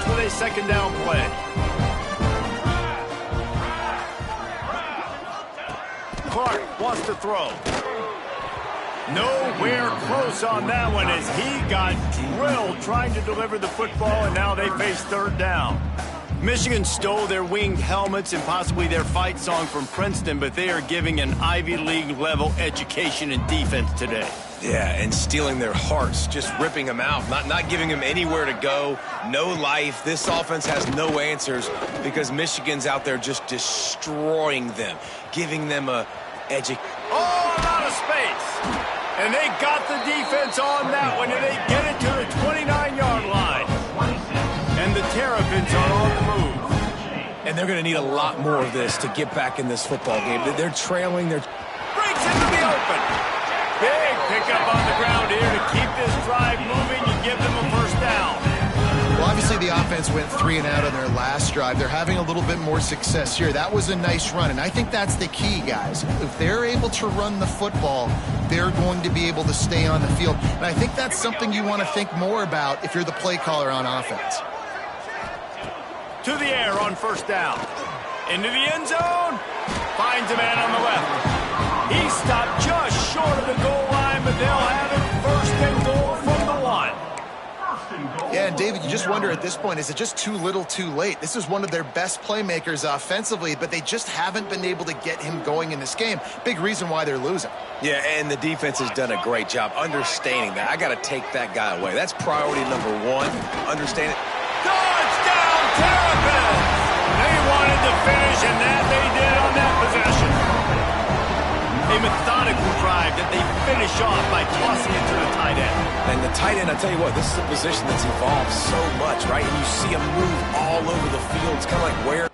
A: with a second down play. Clark wants to throw. Nowhere close on that one as he got drilled trying to deliver the football, and now they face third down. Michigan stole their winged helmets and possibly their fight song from Princeton, but they are giving an Ivy League level education in defense today.
B: Yeah, and stealing their hearts, just ripping them out, not giving them anywhere to go, no life. This offense has no answers because Michigan's out there just destroying them, giving them a
A: Oh, a lot of space. And they got the defense on that one, and they get it to the 29-yard line. And the Terrapins are on the move.
B: And they're going to need a lot more of this to get back in this football game. They're trailing.
A: Breaks into the open. Big pickup on the ground here to keep this drive moving and give them a first down.
C: Well, obviously the offense went 3 and out on their last drive. They're having a little bit more success here. That was a nice run, and I think that's the key, guys. If they're able to run the football, they're going to be able to stay on the field. And I think that's something you want to think more about if you're the play caller on offense.
A: To the air on first down. Into the end zone. Finds a man on the left. He stopped just short of the goal line, but they'll have it first and goal from the 1.
C: Yeah, and David, you just wonder at this point, is it just too little too late? This is one of their best playmakers offensively, but they just haven't been able to get him going in this game. Big reason why they're losing.
B: Yeah, and the defense has done a great job understanding that. I got to take that guy away. That's priority number 1. Understand it.
A: Touchdown, Terrapins! They wanted to finish, and that they did on that possession. A methodical drive that they finish off by tossing it to the tight end.
B: And the tight end, I tell you what, this is a position that's evolved so much, right? And you see him move all over the field. It's kind of like where...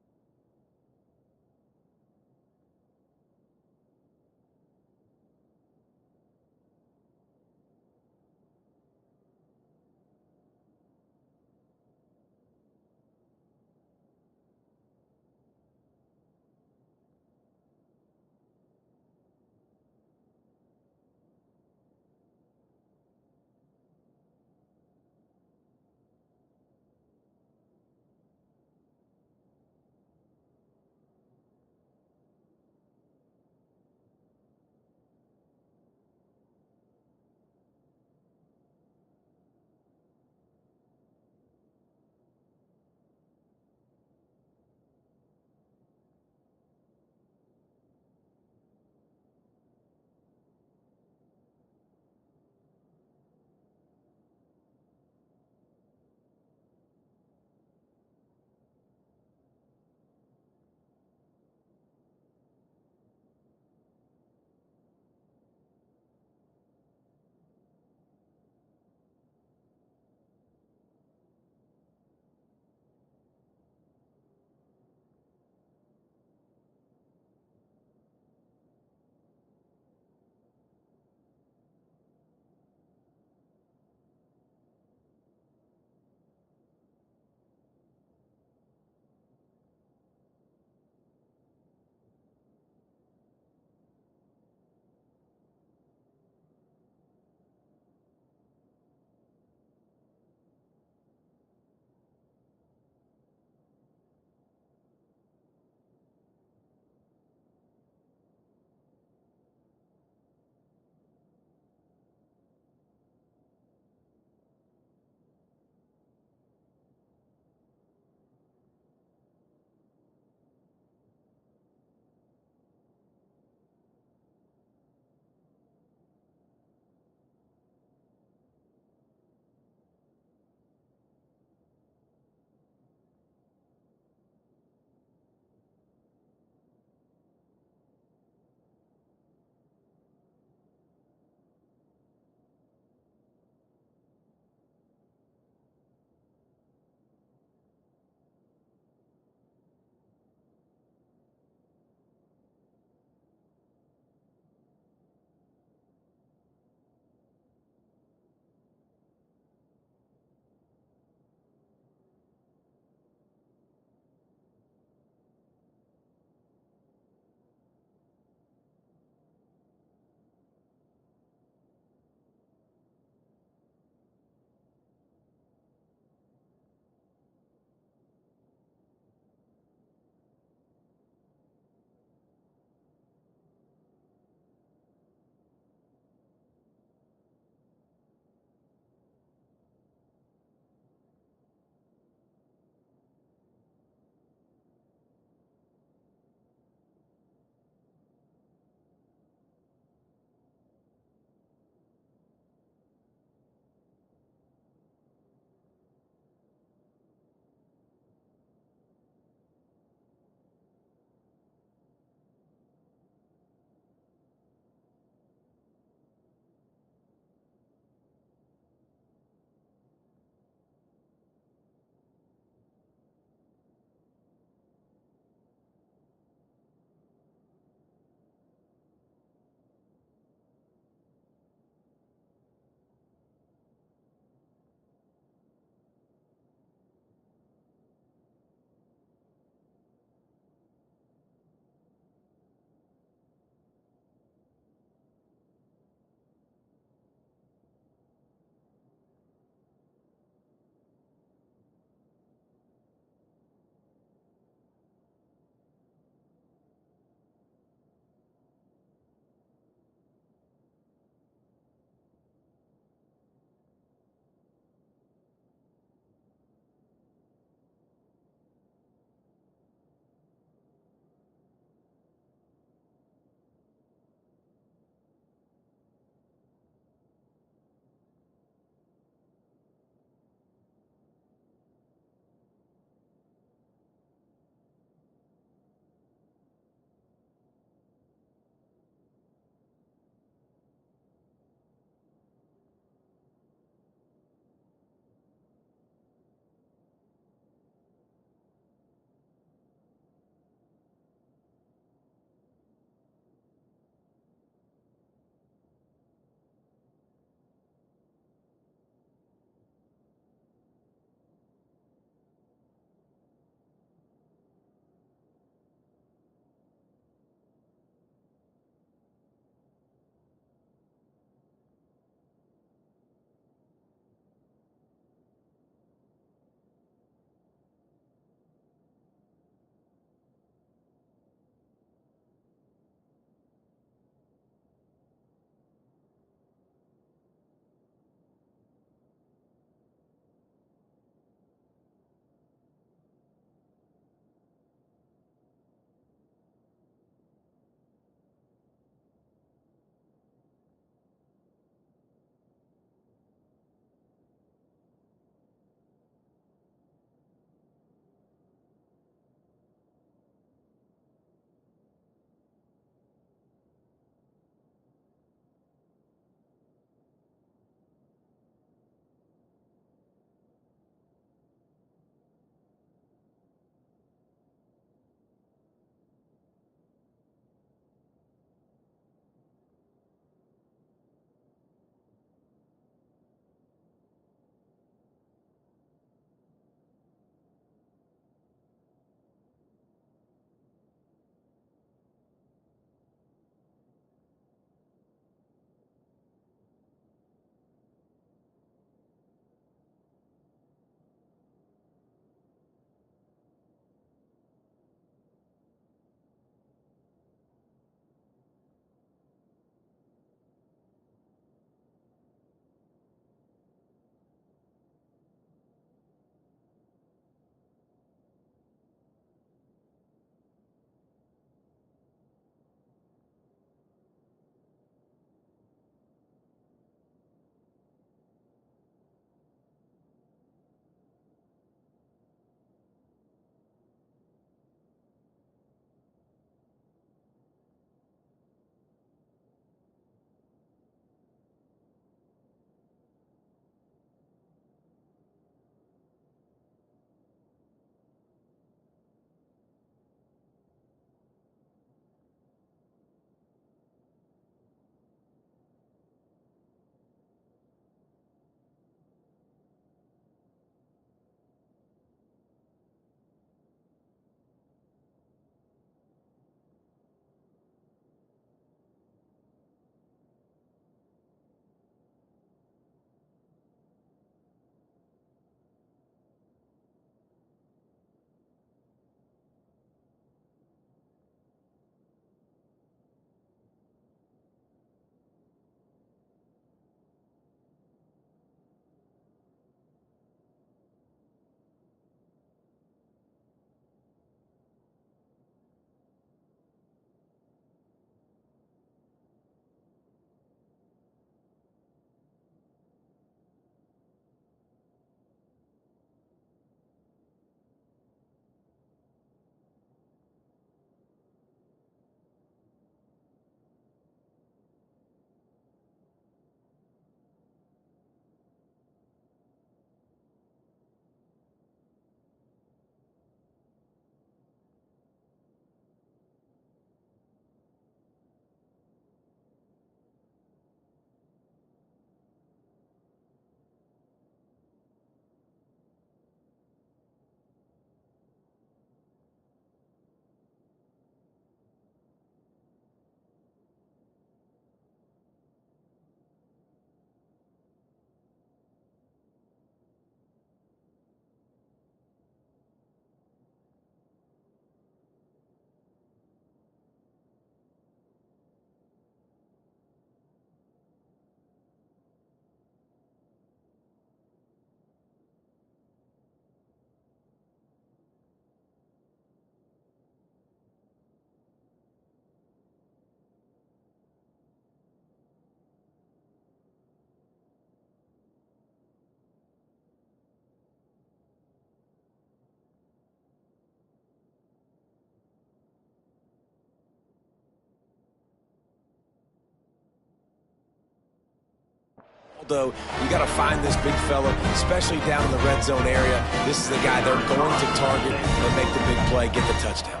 B: though, you got to find this big fella, especially down in the red zone area. This is the guy they're going to target and make the big play, get the touchdown.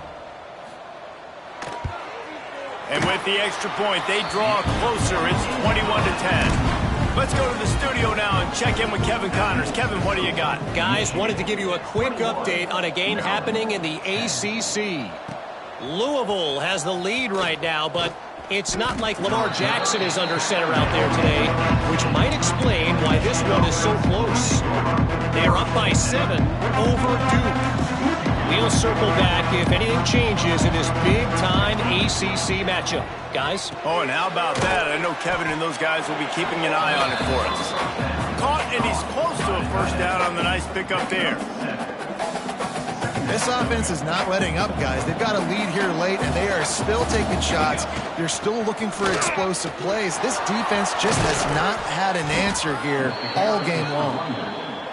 A: And with the extra point, they draw closer. It's 21-10. Let's go to the studio now and check in with Kevin Connors. Kevin, what do you got?
E: Guys, wanted to give you a quick update on a game happening in the ACC. Louisville has the lead right now, but it's not like Lamar Jackson is under center out there today, which might explain why this one is so close. They're up by 7 over Duke. We'll circle back if anything changes in this big-time ACC matchup. Guys?
A: Oh, and how about that? I know Kevin and those guys will be keeping an eye on it for us. Caught, and he's close to a first down on the nice pickup there.
C: This offense is not letting up, guys. They've got a lead here late, and they are still taking shots. They're still looking for explosive plays. This defense just has not had an answer here all game long.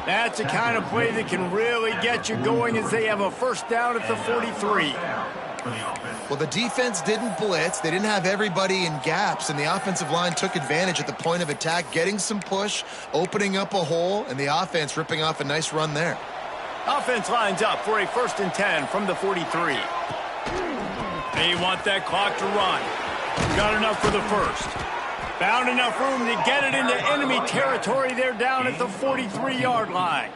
A: That's the kind of play that can really get you going as they have a first down at the 43.
C: Well, the defense didn't blitz. They didn't have everybody in gaps, and the offensive line took advantage at the point of attack, getting some push, opening up a hole, and the offense ripping off a nice run there.
A: Offense lines up for a 1st and 10 from the 43. They want that clock to run. Got enough for the first. Found enough room to get it into enemy territory. They're down at the 43-yard line.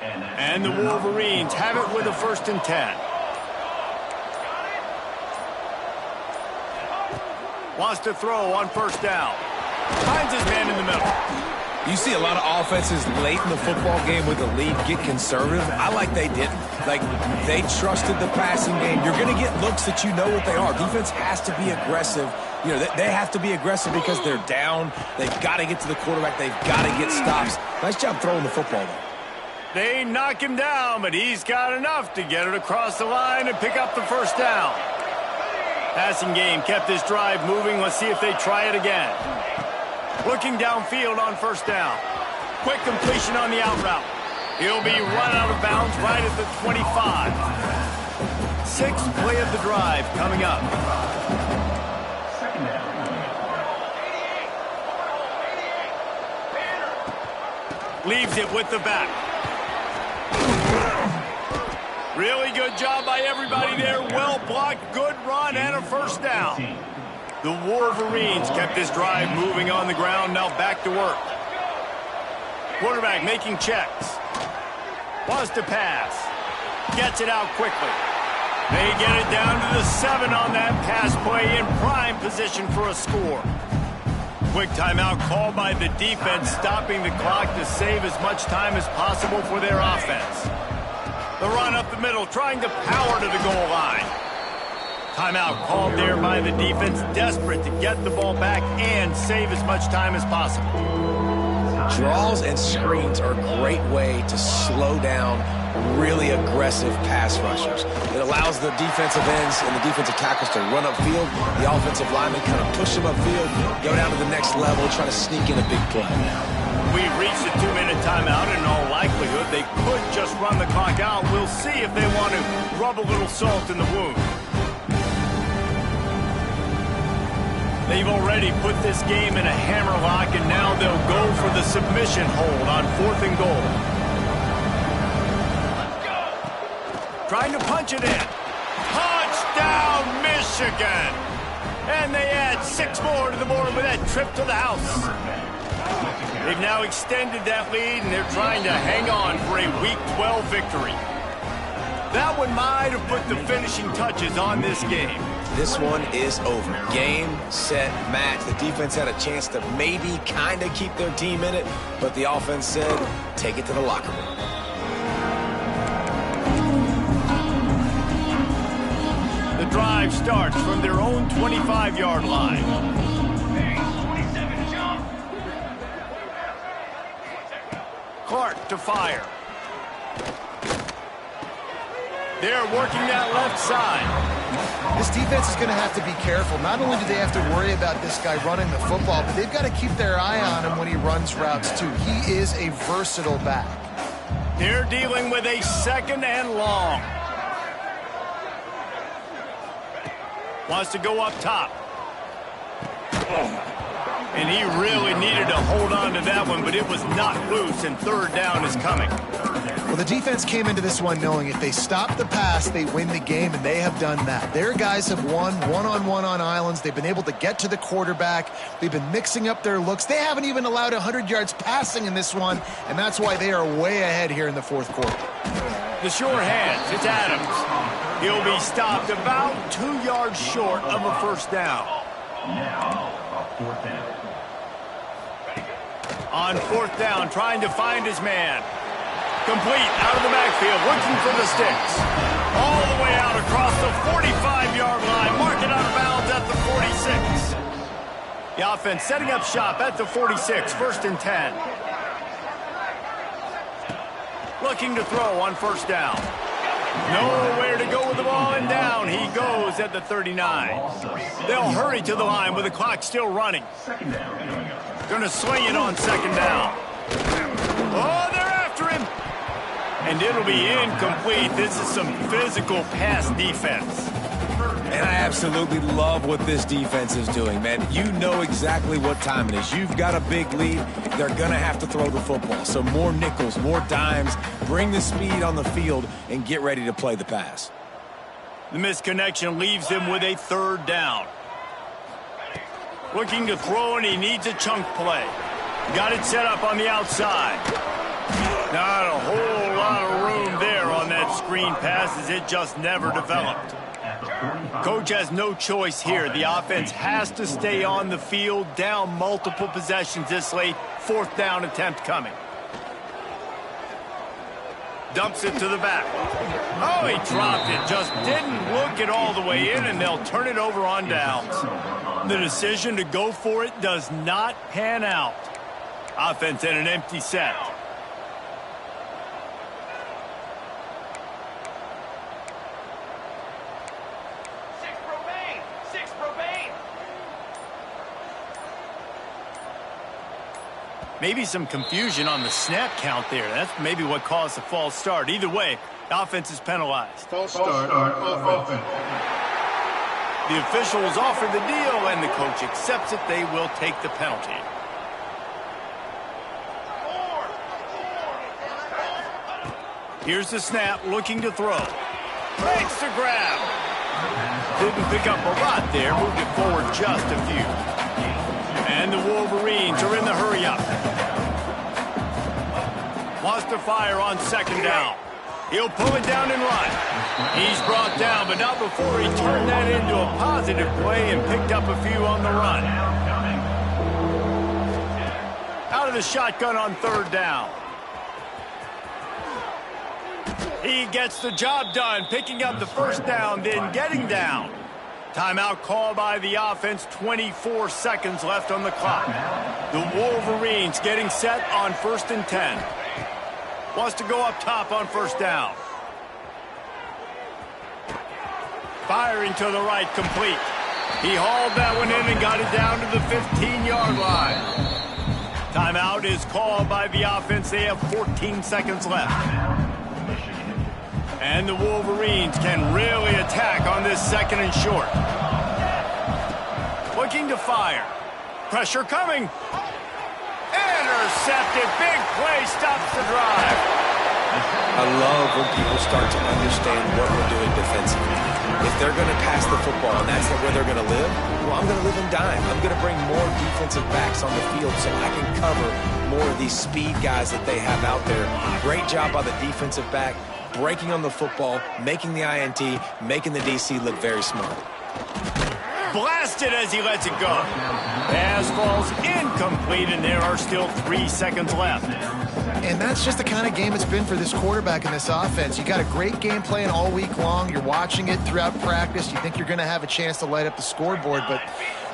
A: And the Wolverines have it with a 1st and 10. Wants to throw on first down. Finds his man in the middle.
B: You see a lot of offenses late in the football game with the lead get conservative. I like they didn't. Like, they trusted the passing game. You're going to get looks that you know what they are. Defense has to be aggressive. You know, they have to be aggressive because they're down. They've got to get to the quarterback. They've got to get stops. Nice job throwing the football, though.
A: They knock him down, but he's got enough to get it across the line and pick up the first down. Passing game kept this drive moving. Let's see if they try it again. Looking downfield on first down. Quick completion on the out route. He'll be run out of bounds right at the 25. 6th play of the drive coming up. Leaves it with the back. Really good job by everybody there. Well blocked, good run, and a first down. The Wolverines kept this drive moving on the ground. Now back to work. Quarterback making checks. Wants to pass. Gets it out quickly. They get it down to the 7 on that pass play, in prime position for a score. Quick timeout called by the defense, stopping the clock to save as much time as possible for their offense. The run up the middle, trying to power to the goal line. Timeout called there by the defense, desperate to get the ball back and save as much time as possible.
B: Draws and screens are a great way to slow down really aggressive pass rushers. It allows the defensive ends and the defensive tackles to run upfield. The offensive linemen kind of push them upfield, go down to the next level, try to sneak in a big play.
A: We've reached the 2-minute timeout, and in all likelihood, they could just run the clock out. We'll see if they want to rub a little salt in the wound. They've already put this game in a hammerlock, and now they'll go for the submission hold on 4th and goal. Trying to punch it in. Touchdown, Michigan! And they add 6 more to the board with that trip to the house. They've now extended that lead, and they're trying to hang on for a Week 12 victory. That one might have put the finishing touches on this game.
B: This one is over. Game, set, match. The defense had a chance to maybe kind of keep their team in it, but the offense said, take it to the locker room.
A: The drive starts from their own 25-yard line. Clark to fire. They're working that left side.
C: This defense is going to have to be careful. Not only do they have to worry about this guy running the football, but they've got to keep their eye on him when he runs routes too. He is a versatile back.
A: They're dealing with a 2nd and long. Wants to go up top. And he really needed to hold on to that one, but it was not loose, and third down is coming.
C: Well, the defense came into this one knowing if they stop the pass, they win the game, and they have done that. Their guys have won one-on-one on islands. They've been able to get to the quarterback. They've been mixing up their looks. They haven't even allowed 100 yards passing in this one, and that's why they are way ahead here in the fourth quarter.
A: The sure hands, it's Adams. He'll be stopped about 2 yards short of a first down.
D: Now, a fourth down.
A: On fourth down, trying to find his man. Complete out of the backfield, looking for the sticks. All the way out across the 45-yard line. Mark it out of bounds at the 46. The offense setting up shop at the 46, first and 10. Looking to throw on first down. Nowhere to go with the ball, and down he goes at the 39. They'll hurry to the line with the clock still running.
D: Second down coming up.
A: Going to sling it on second down. Oh, they're after him. And it'll be incomplete. This is some physical pass defense.
B: And I absolutely love what this defense is doing, man. You know exactly what time it is. You've got a big lead. They're going to have to throw the football. So more nickels, more dimes. Bring the speed on the field and get ready to play the pass.
A: The misconnection leaves him with a third down. Looking to throw, and he needs a chunk play. Got it set up on the outside. Not a whole lot of room there on that screen pass, as it just never developed. Coach has no choice here. The offense has to stay on the field, down multiple possessions this late. Fourth down attempt coming. Dumps it to the back. Oh, he dropped it. Just didn't look it all the way in, and they'll turn it over on downs. The decision to go for it does not pan out. Offense in an empty set. Maybe some confusion on the snap count there. That's maybe what caused the false start. Either way, the offense is penalized.
D: False start offense.
A: The officials offer the deal, and the coach accepts it. They will take the penalty. Here's the snap, looking to throw. Makes the grab. Didn't pick up a lot there. Moved it forward just a few. And the Wolverines are in the hurry-up. Wants to fire on second down. He'll pull it down and run. He's brought down, but not before he turned that into a positive play and picked up a few on the run. Out of the shotgun on third down. He gets the job done, picking up the first down, then getting down. Timeout call by the offense, 24 seconds left on the clock. The Wolverines getting set on first and 10. Wants to go up top on first down. Firing to the right, complete. He hauled that one in and got it down to the 15-yard line. Timeout is called by the offense. They have 14 seconds left. And the Wolverines can really attack on this second and short. Looking to fire. Pressure coming. Intercepted. Big play stops the drive.
B: I love when people start to understand what we're doing defensively. If they're going to pass the football and that's where they're going to live, well, I'm going to live in dime. I'm going to bring more defensive backs on the field so I can cover more of these speed guys that they have out there. Great job by the defensive back, breaking on the football, making the INT, making the DC look very smart.
A: Blasted as he lets it go. Pass falls incomplete, and there are still 3 seconds left.
C: And that's just the kind of game it's been for this quarterback in this offense. You got a great game plan all week long. You're watching it throughout practice. You think you're going to have a chance to light up the scoreboard, but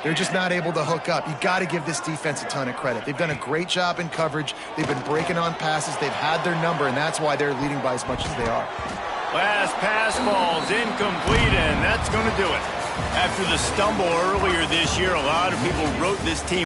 C: they're just not able to hook up. You got to give this defense a ton of credit. They've done a great job in coverage. They've been breaking on passes. They've had their number, and that's why they're leading by as much as they are.
A: Last pass falls incomplete, and that's going to do it. After the stumble earlier this year, a lot of people wrote this team